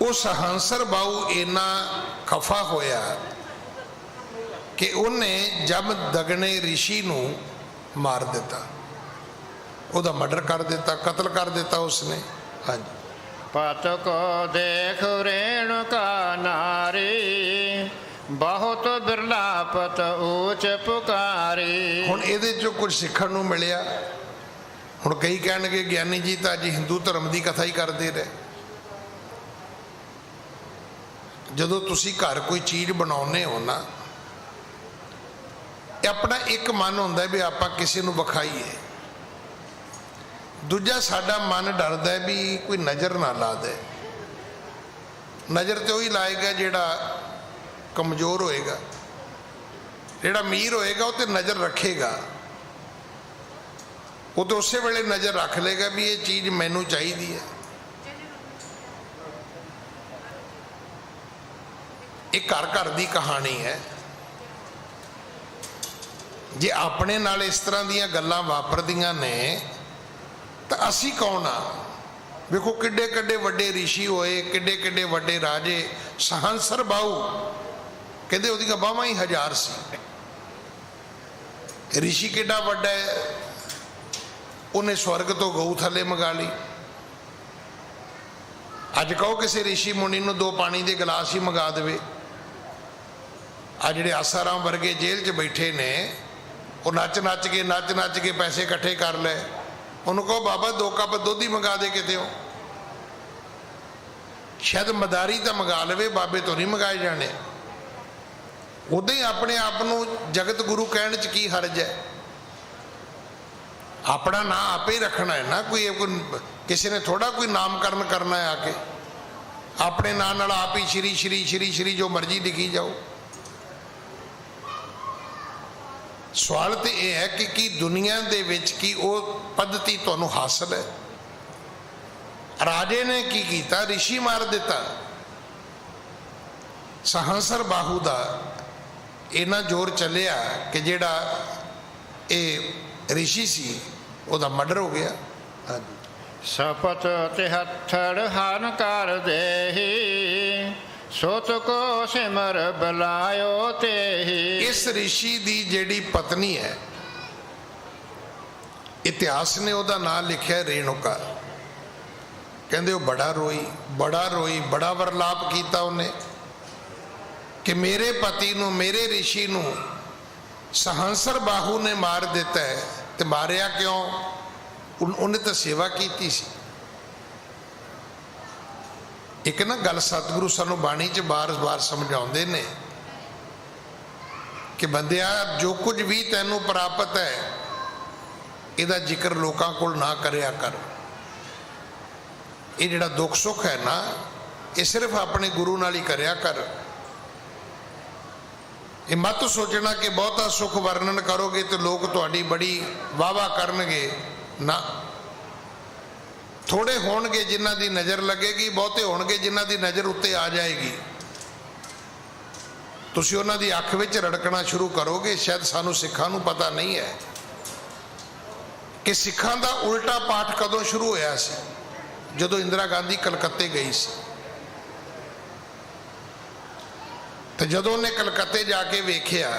ਉਸ ਹੰਸਰ ਬਾਹੂ ਇੰਨਾ ਖਫਾ ਹੋਇਆ ਕਿ ਉਹਨੇ ਜਮਦਗਨੇ ਰਿਸ਼ੀ ਨੂੰ ਮਾਰ ਦਿੱਤਾ, ਉਹਦਾ ਮਰਡਰ ਕਰ ਦਿੱਤਾ, ਕਤਲ ਕਰ ਦਿੱਤਾ ਉਸਨੇ। ਹਾਂਜੀ, ਪਤ ਕੋ ਦੇਖ ਰੇਣੁਕਾ ਨਾਰੀ, ਬਹੁਤ ਬਿਰਲਾ ਪਤ ਊਚ ਪੁਕਾਰੀ। ਹੁਣ ਇਹਦੇ ਚੋਂ ਕੁਝ ਸਿੱਖਣ ਨੂੰ ਮਿਲਿਆ। ਹੁਣ ਕਈ ਕਹਿਣਗੇ ਗਿਆਨੀ ਜੀ ਤਾਂ ਅੱਜ ਹਿੰਦੂ ਧਰਮ ਦੀ ਕਥਾ ਹੀ ਕਰਦੇ ਰਹੇ। ਜਦੋਂ ਤੁਸੀਂ ਘਰ ਕੋਈ ਚੀਜ਼ ਬਣਾਉਂਦੇ ਹੋ ਨਾ, ਇਹ ਆਪਣਾ ਇੱਕ ਮਨ ਹੁੰਦਾ ਵੀ ਆਪਾਂ ਕਿਸੇ ਨੂੰ ਵਿਖਾਈਏ, ਦੂਜਾ ਸਾਡਾ ਮਨ ਡਰਦਾ ਵੀ ਕੋਈ ਨਜ਼ਰ ਨਾ ਲਾ ਦੇ। ਨਜ਼ਰ ਤੇ ਉਹੀ ਲਾਏਗਾ ਜਿਹੜਾ ਕਮਜ਼ੋਰ ਹੋਏਗਾ, ਜਿਹੜਾ ਅਮੀਰ ਹੋਏਗਾ ਉਹ ਤੇ ਨਜ਼ਰ ਰੱਖੇਗਾ, ਉਹ ਤਾਂ ਉਸੇ ਵੇਲੇ ਨਜ਼ਰ ਰੱਖ ਲੇਗਾ ਵੀ ਇਹ ਚੀਜ਼ ਮੈਨੂੰ ਚਾਹੀਦੀ ਹੈ। ਇਹ ਘਰ ਘਰ ਦੀ ਕਹਾਣੀ ਹੈ। ਜੇ ਆਪਣੇ ਨਾਲ ਇਸ ਤਰ੍ਹਾਂ ਦੀਆਂ ਗੱਲਾਂ ਵਾਪਰਦੀਆਂ ਨੇ ਤਾਂ ਅਸੀਂ ਕੌਣ ਆ। ਵੇਖੋ ਕਿੱਡੇ ਕਿੱਡੇ ਵੱਡੇ ਰਿਸ਼ੀ ਹੋਏ, ਕਿੱਡੇ ਕਿੱਡੇ ਵੱਡੇ ਰਾਜੇ। ਸਹੰਸਰ ਬਾਹੂ ਕਹਿੰਦੇ ਉਹਦੀਆਂ ਬਾਹਾਂ ਹੀ 1000 ਸੀ। ਰਿਸ਼ੀ ਕਿੱਡਾ ਵੱਡਾ ਹੈ, ਉਹਨੇ ਸਵਰਗ ਤੋਂ ਗਊ ਥੱਲੇ ਮੰਗਾ ਲਈ। ਅੱਜ ਕਹੋ ਕਿਸੇ ਰਿਸ਼ੀ ਮੁਨੀ ਨੂੰ 2 ਪਾਣੀ ਦੇ ਗਲਾਸ ਹੀ ਮੰਗਾ ਦੇਵੇ। ਆ ਜਿਹੜੇ ਆਸਾਰਾਮ ਵਰਗੇ ਜੇਲ੍ਹ 'ਚ ਬੈਠੇ ਨੇ, ਉਹ ਨੱਚ ਨੱਚ ਕੇ ਪੈਸੇ ਇਕੱਠੇ ਕਰ ਲੈ। ਉਹਨੂੰ ਕਹੋ ਬਾਬਾ 2 ਕੱਪ ਦੁੱਧ ਹੀ ਮੰਗਾ ਦੇ ਕਿਤੇ, ਉਹ ਸ਼ਾਇਦ ਮਦਾਰੀ ਤਾਂ ਮੰਗਾ ਲਵੇ, ਬਾਬੇ ਤੋਂ ਨਹੀਂ ਮੰਗਾਏ ਜਾਣੇ। ਉਦਾਂ ਹੀ ਆਪਣੇ ਆਪ ਨੂੰ ਜਗਤ ਗੁਰੂ ਕਹਿਣ 'ਚ ਕੀ ਹਰਜ ਹੈ। ਆਪਣਾ ਨਾਂ ਆਪੇ ਹੀ ਰੱਖਣਾ ਹੈ ਨਾ। ਕੋਈ ਕਿਸੇ ਨੇ ਥੋੜਾ ਕੋਈ ਨਾਮਕਰਨ ਕਰਨਾ ਹੈ। ਆ ਕੇ ਆਪਣੇ ਨਾਂ ਨਾਲ ਆਪ ਹੀ ਸ਼੍ਰੀ ਸ਼੍ਰੀ ਸ਼੍ਰੀ ਸ਼੍ਰੀ ਜੋ ਮਰਜ਼ੀ ਲਿਖੀ ਜਾਓ। ਸਵਾਲ ਤੇ ਇਹ ਹੈ ਕਿ ਕੀ ਦੁਨੀਆ ਦੇ ਵਿੱਚ ਕੀ ਉਹ ਪੱਧਤੀ ਤੁਹਾਨੂੰ ਹਾਸਲ ਹੈ। ਰਾਜੇ ਨੇ ਕੀ ਕੀਤਾ, ਰਿਸ਼ੀ ਮਾਰ ਦਿੱਤਾ। ਸਹੰਸਰ ਬਾਹੂ ਦਾ ਇੰਨਾ ਜ਼ੋਰ ਚੱਲਿਆ ਕਿ ਜਿਹੜਾ ਇਹ ਰਿਸ਼ੀ ਸੀ ਉਹਦਾ ਮਰਡਰ ਹੋ ਗਿਆ। ਹਾਂਜੀ। ਸਪਤ 73 ਹਨ ਕਰ ਦੇਹੀ, ਸੁਤ ਕੋ ਸਿਮਰ ਬੁਲਾਇਓ ਤੇਹੀ। ਇਸ ਰਿਸ਼ੀ ਦੀ ਜਿਹੜੀ ਪਤਨੀ ਹੈ, ਇਤਿਹਾਸ ਨੇ ਉਹਦਾ ਨਾਮ ਲਿਖਿਆ ਰੇਣੂਕਾ। ਕਹਿੰਦੇ ਉਹ ਬੜਾ ਰੋਈ, ਬੜਾ ਵਰਲਾਪ ਕੀਤਾ ਉਹਨੇ ਕਿ ਮੇਰੇ ਪਤੀ ਨੂੰ, ਮੇਰੇ ਰਿਸ਼ੀ ਨੂੰ ਸਹੰਸਰ ਬਾਹੂ ਨੇ ਮਾਰ ਦਿੱਤਾ ਹੈ। ਤੇ ਮਾਰਿਆ ਕਿਉਂ? ਉਹਨੇ ਤਾਂ ਸੇਵਾ ਕੀਤੀ ਸੀ। ਇੱਕ ਨਾ ਗੱਲ ਸਤਿਗੁਰੂ ਸਾਨੂੰ ਬਾਣੀ 'ਚ ਬਾਰ-ਬਾਰ ਸਮਝਾਉਂਦੇ ਨੇ ਕਿ ਬੰਦਿਆ, ਜੋ ਕੁਝ ਵੀ ਤੈਨੂੰ ਪ੍ਰਾਪਤ ਹੈ ਇਹਦਾ ਜ਼ਿਕਰ ਲੋਕਾਂ ਕੋਲ ਨਾ ਕਰਿਆ ਕਰ। ਇਹ ਜਿਹੜਾ ਦੁੱਖ ਸੁੱਖ ਹੈ ਨਾ, ਇਹ ਸਿਰਫ ਆਪਣੇ ਗੁਰੂ ਨਾਲ ਹੀ ਕਰਿਆ ਕਰ। ਇਹ ਮਤ ਸੋਚਣਾ ਕਿ ਬਹੁਤਾ ਸੁੱਖ ਵਰਣਨ ਕਰੋਗੇ ਤੇ ਲੋਕ ਤੁਹਾਡੀ ਬੜੀ ਵਾਹ ਕਰਨਗੇ। ਨਾ, ਥੋੜੇ ਹੋਣਗੇ ਜਿਨ੍ਹਾਂ ਦੀ ਨਜ਼ਰ ਲੱਗੇਗੀ, ਬਹੁਤੇ ਹੋਣਗੇ ਜਿਨ੍ਹਾਂ ਦੀ ਨਜ਼ਰ ਉੱਤੇ ਆ ਜਾਏਗੀ। ਤੁਸੀਂ ਉਹਨਾਂ ਦੀ ਅੱਖ ਵਿੱਚ ਰੜਕਣਾ ਸ਼ੁਰੂ ਕਰੋਗੇ। ਸ਼ਾਇਦ ਸਾਨੂੰ ਸਿੱਖਾਂ ਨੂੰ ਪਤਾ ਨਹੀਂ ਹੈ ਕਿ ਸਿੱਖਾਂ ਦਾ ਉਲਟਾ ਪਾਠ ਕਦੋਂ ਸ਼ੁਰੂ ਹੋਇਆ ਸੀ। ਜਦੋਂ ਇੰਦਰਾ ਗਾਂਧੀ ਕਲਕੱਤੇ ਗਈ ਸੀ, ਤੇ ਜਦੋਂ ਉਹਨੇ ਕਲਕੱਤੇ ਜਾ ਕੇ ਵੇਖਿਆ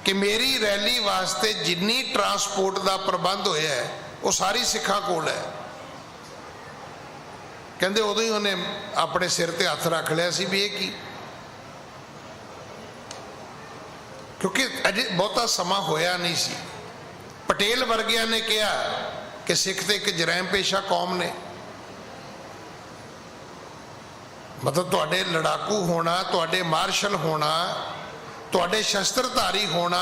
ਕਿ ਮੇਰੀ ਰੈਲੀ ਵਾਸਤੇ ਜਿੰਨੀ ਟਰਾਂਸਪੋਰਟ ਦਾ ਪ੍ਰਬੰਧ ਹੋਇਆ ਹੈ ਉਹ ਸਾਰੀ ਸਿੱਖਾਂ ਕੋਲ ਹੈ, ਕਹਿੰਦੇ ਉਦੋਂ ਹੀ ਉਹਨੇ ਆਪਣੇ ਸਿਰ ਤੇ ਹੱਥ ਰੱਖ ਲਿਆ ਸੀ ਵੀ ਇਹ ਕੀ। ਕਿਉਂਕਿ ਅਜੇ ਬਹੁਤਾ ਸਮਾਂ ਹੋਇਆ ਨਹੀਂ ਸੀ। ਪਟੇਲ ਵਰਗਿਆਂ ਨੇ ਕਿਹਾ ਕਿ ਸਿੱਖ ਤੇ ਇੱਕ ਜਰੈਮ ਪੇਸ਼ਾ ਕੌਮ ਨੇ। ਮਤਲਬ ਤੁਹਾਡੇ ਲੜਾਕੂ ਹੋਣਾ, ਤੁਹਾਡੇ ਮਾਰਸ਼ਲ ਹੋਣਾ, ਤੁਹਾਡੇ ਸ਼ਸਤਰਧਾਰੀ ਹੋਣਾ,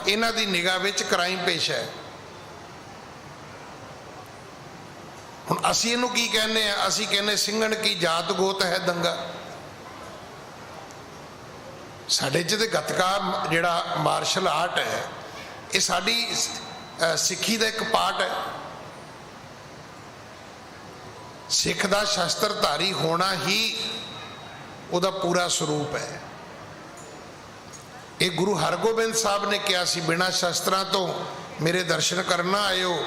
ਇਹਨਾਂ ਦੀ ਨਿਗਾਹ ਵਿੱਚ ਕ੍ਰਾਈਮ ਪੇਸ਼ਾ ਹੈ। ਹੁਣ ਅਸੀਂ ਇਹਨੂੰ ਕੀ ਕਹਿੰਦੇ ਆ? ਅਸੀਂ ਕਹਿੰਦੇ ਸਿੰਘਣ ਕੀ ਜਾਤ ਗੋਤ ਹੈ ਦੰਗਾ। ਸਾਡੇ 'ਚ ਤੇ ਗੱਤਕਾ ਜਿਹੜਾ ਮਾਰਸ਼ਲ ਆਰਟ ਹੈ, ਇਹ ਸਾਡੀ ਸਿੱਖੀ ਦਾ ਇੱਕ ਪਾਰਟ ਹੈ। ਸਿੱਖ ਦਾ ਸ਼ਸਤਰਧਾਰੀ ਹੋਣਾ ਹੀ ਉਹਦਾ ਪੂਰਾ ਸਰੂਪ ਹੈ। ਇਹ ਗੁਰੂ ਹਰਗੋਬਿੰਦ ਸਾਹਿਬ ਨੇ ਕਿਹਾ ਸੀ, ਬਿਨਾਂ ਸ਼ਸਤਰਾਂ ਤੋਂ ਮੇਰੇ ਦਰਸ਼ਨ ਕਰਨਾ ਆਇਓ।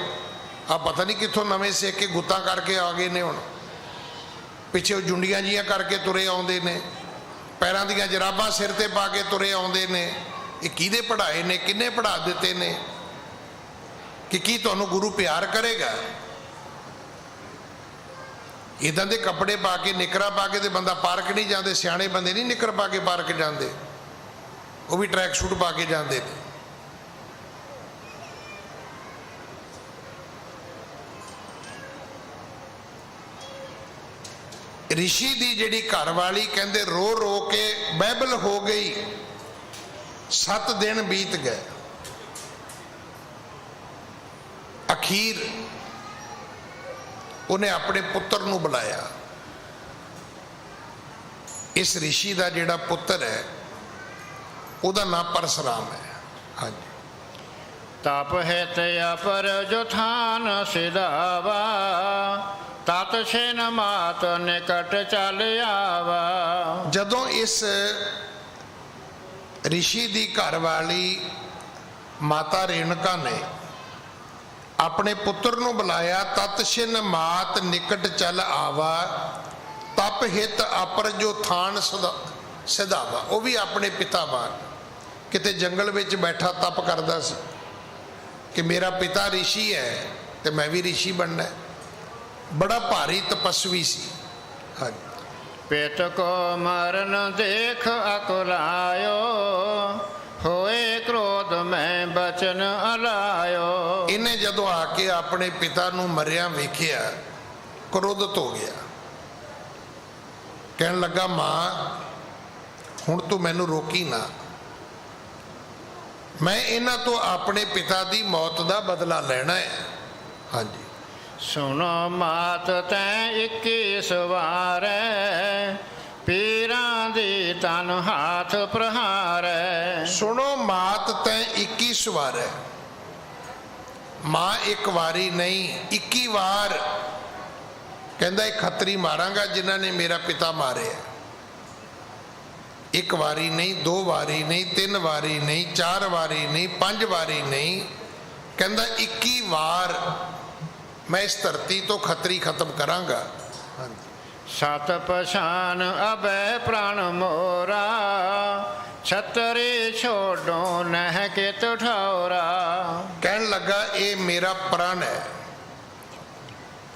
ਆ ਪਤਾ ਨਹੀਂ ਕਿੱਥੋਂ ਨਵੇਂ ਸਿੱਖ ਕੇ ਗੁੱਤਾਂ ਕਰਕੇ ਆ ਗਏ ਨੇ। ਹੁਣ ਪਿੱਛੇ ਉਹ ਜੁੰਡੀਆਂ ਜੀਆਂ ਕਰਕੇ ਤੁਰੇ ਆਉਂਦੇ ਨੇ, ਪੈਰਾਂ ਦੀਆਂ ਜਰਾਬਾਂ ਸਿਰ ਤੇ ਪਾ ਕੇ ਤੁਰੇ ਆਉਂਦੇ ਨੇ। ਇਹ ਕਿਹਦੇ ਪੜ੍ਹਾਏ ਨੇ? ਕਿਹਨੇ ਪੜ੍ਹਾ ਦਿੱਤੇ ਨੇ? ਕਿ ਕੀ ਤੁਹਾਨੂੰ ਗੁਰੂ ਪਿਆਰ ਕਰੇਗਾ? ਇਦਾਂ ਦੇ ਕੱਪੜੇ ਪਾ ਕੇ, ਨਿੱਕਰਾਂ ਪਾ ਕੇ ਤੇ ਬੰਦਾ ਪਾਰਕ ਨਹੀਂ ਜਾਂਦੇ। ਸਿਆਣੇ ਬੰਦੇ ਨਹੀਂ ਨਿੱਕਰ ਪਾ ਕੇ ਪਾਰਕ ਜਾਂਦੇ, ਉਹ ਵੀ ਟਰੈਕ ਸੂਟ ਪਾ ਕੇ ਜਾਂਦੇ ਨੇ। ਰਿਸ਼ੀ ਦੀ ਜਿਹੜੀ ਘਰ ਵਾਲੀ ਕਹਿੰਦੇ ਰੋ ਰੋ ਕੇ ਬਹਿਬਲ ਹੋ ਗਈ। 7 ਦਿਨ ਬੀਤ ਗਏ। ਅਖੀਰ ਉਹਨੇ ਆਪਣੇ ਪੁੱਤਰ ਨੂੰ ਬੁਲਾਇਆ। ਇਸ ਰਿਸ਼ੀ ਦਾ ਜਿਹੜਾ ਪੁੱਤਰ ਹੈ ਉਹਦਾ ਨਾਮ ਪਰਸਰਾਮ ਹੈ। ਹਾਂਜੀ। ਤਪ ਹਿਤ ਅਪਰ ਜੋ ਥਾਨ ਸਿਧਾਵਾ, ਤਤ ਛਿਨ ਮਾਤ ਨਿਕਟ ਚਲ ਆਵਾ। ਜਦੋਂ ਇਸ ਰਿਸ਼ੀ ਦੀ ਘਰ ਵਾਲੀ ਮਾਤਾ ਰੇਣੂਕਾ ਨੇ ਆਪਣੇ ਪੁੱਤਰ ਨੂੰ ਬੁਲਾਇਆ, ਤਤ ਛਿਨ ਮਾਤ ਨਿਕਟ ਚਲ ਆਵਾ, ਤਪ ਹਿਤ ਅਪਰ ਜੋ ਥਾਨ ਸਿਧਾਵਾ। ਉਹ ਵੀ ਆਪਣੇ ਪਿਤਾ ਵਾਂਗ ਕਿਤੇ ਜੰਗਲ ਵਿੱਚ ਬੈਠਾ ਤਪ ਕਰਦਾ ਸੀ ਕਿ ਮੇਰਾ ਪਿਤਾ ਰਿਸ਼ੀ ਹੈ ਤੇ ਮੈਂ ਵੀ ਰਿਸ਼ੀ ਬਣਨਾ। ਬੜਾ ਭਾਰੀ ਤਪਸਵੀ ਸੀ। ਹਾਂਜੀ। ਪਿਤ ਕੋ ਮਰਨ ਦੇਖ ਅਕੁਲਾਇਓ, ਹੋਏ ਕ੍ਰੋਧ ਮੈਂ ਬਚਨ ਅਲਾਇਓ। ਇਹਨੇ ਜਦੋਂ ਆ ਕੇ ਆਪਣੇ ਪਿਤਾ ਨੂੰ ਮਰਿਆ ਵੇਖਿਆ, ਕ੍ਰੋਧਿਤ ਹੋ ਗਿਆ। ਕਹਿਣ ਲੱਗਾ, ਮਾਂ ਹੁਣ ਤੂੰ ਮੈਨੂੰ ਰੋਕੀ ਨਾ, ਮੈਂ ਇਹਨਾਂ ਤੋਂ ਆਪਣੇ ਪਿਤਾ ਦੀ ਮੌਤ ਦਾ ਬਦਲਾ ਲੈਣਾ ਹੈ। ਹਾਂਜੀ। ਸੁਣੋ ਮਾਤ ਤੈਂ 21 ਵਾਰੈ, ਪੀਰਾਂ ਦੀ ਤਨ ਹਾਥ ਪ੍ਰਹਾਰੈ। ਸੁਣੋ ਮਾਤ ਤੈਂ 21 ਵਾਰੈ। ਮਾਂ ਇੱਕ ਵਾਰੀ ਨਹੀਂ, 21 ਵਾਰ ਕਹਿੰਦਾ ਇਹ ਖੱਤਰੀ ਮਾਰਾਂਗਾ ਜਿਨ੍ਹਾਂ ਨੇ ਮੇਰਾ ਪਿਤਾ ਮਾਰਿਆ। ਇੱਕ ਵਾਰੀ ਨਹੀਂ, 2 ਵਾਰੀ ਨਹੀਂ, 3 ਵਾਰੀ ਨਹੀਂ, 4 ਵਾਰੀ ਨਹੀਂ, 5 ਵਾਰੀ ਨਹੀਂ, ਕਹਿੰਦਾ 21 ਵਾਰ ਮੈਂ ਇਸ ਧਰਤੀ ਤੋਂ ਖੱਤਰੀ ਖਤਮ ਕਰਾਂਗਾ। ਸਤ ਪਛਾਨ ਅਬੈ ਪ੍ਰਾਣ ਮੋਰਾ, ਛਤਰੇ ਛੋਡੋ ਨਹਿ ਕਿਤ ਠੌਰਾ। ਕਹਿਣ ਲੱਗਾ ਇਹ ਮੇਰਾ ਪ੍ਰਣ ਹੈ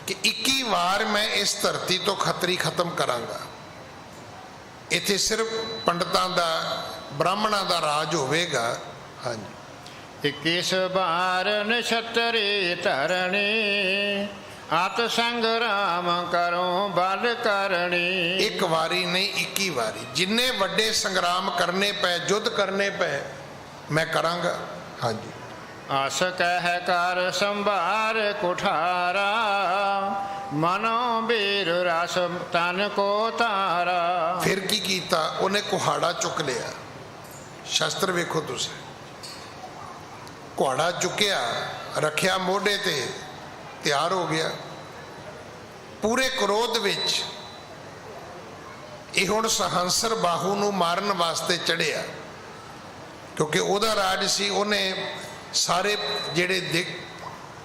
ਕਿ 21 ਵਾਰ ਮੈਂ ਇਸ ਧਰਤੀ ਤੋਂ ਖੱਤਰੀ ਖਤਮ ਕਰਾਂਗਾ। ਇੱਥੇ ਸਿਰਫ ਪੰਡਤਾਂ ਦਾ, ਬ੍ਰਾਹਮਣਾਂ ਦਾ ਰਾਜ ਹੋਵੇਗਾ। ਹਾਂਜੀ। 21 ਵਾਰ ਨਛਤਰੇ ਧਰਣੀ, ਆਤ ਸੰਗਰਾਮ ਕਰੋ ਬਲ ਕਰਨੀ। ਇੱਕ ਵਾਰੀ ਨਹੀਂ, 21 ਵਾਰੀ, ਜਿੰਨੇ ਵੱਡੇ ਸੰਗਰਾਮ ਕਰਨੇ ਪਏ, ਯੁੱਧ ਕਰਨੇ ਪਏ, ਮੈਂ ਕਰਾਂਗਾ। ਹਾਂਜੀ। ਆਸ ਕਹਿ ਕਰ ਸੰਭਾਰ ਕੁਠਾਰਾ, ਮਨੋ ਬੀਰ ਰਸ ਤਨ ਕੋ ਤਾਰਾ। ਫਿਰ ਕੀ ਕੀਤਾ? ਉਹਨੇ ਕੁਹਾੜਾ ਚੁੱਕ ਲਿਆ। ਸ਼ਸਤਰ ਵੇਖੋ ਤੁਸੀਂ, ਕੁਹਾੜਾ ਚੁੱਕਿਆ, ਰੱਖਿਆ ਮੋਢੇ ਤੇ, ਤਿਆਰ ਹੋ ਗਿਆ। ਪੂਰੇ ਕ੍ਰੋਧ ਵਿੱਚ ਇਹ ਹੁਣ ਸਹੰਸਰ ਬਾਹੂ ਨੂੰ ਮਾਰਨ ਵਾਸਤੇ ਚੜਿਆ, ਕਿਉਂਕਿ ਉਹਦਾ ਰਾਜ ਸੀ। ਉਹਨੇ ਸਾਰੇ ਜਿਹੜੇ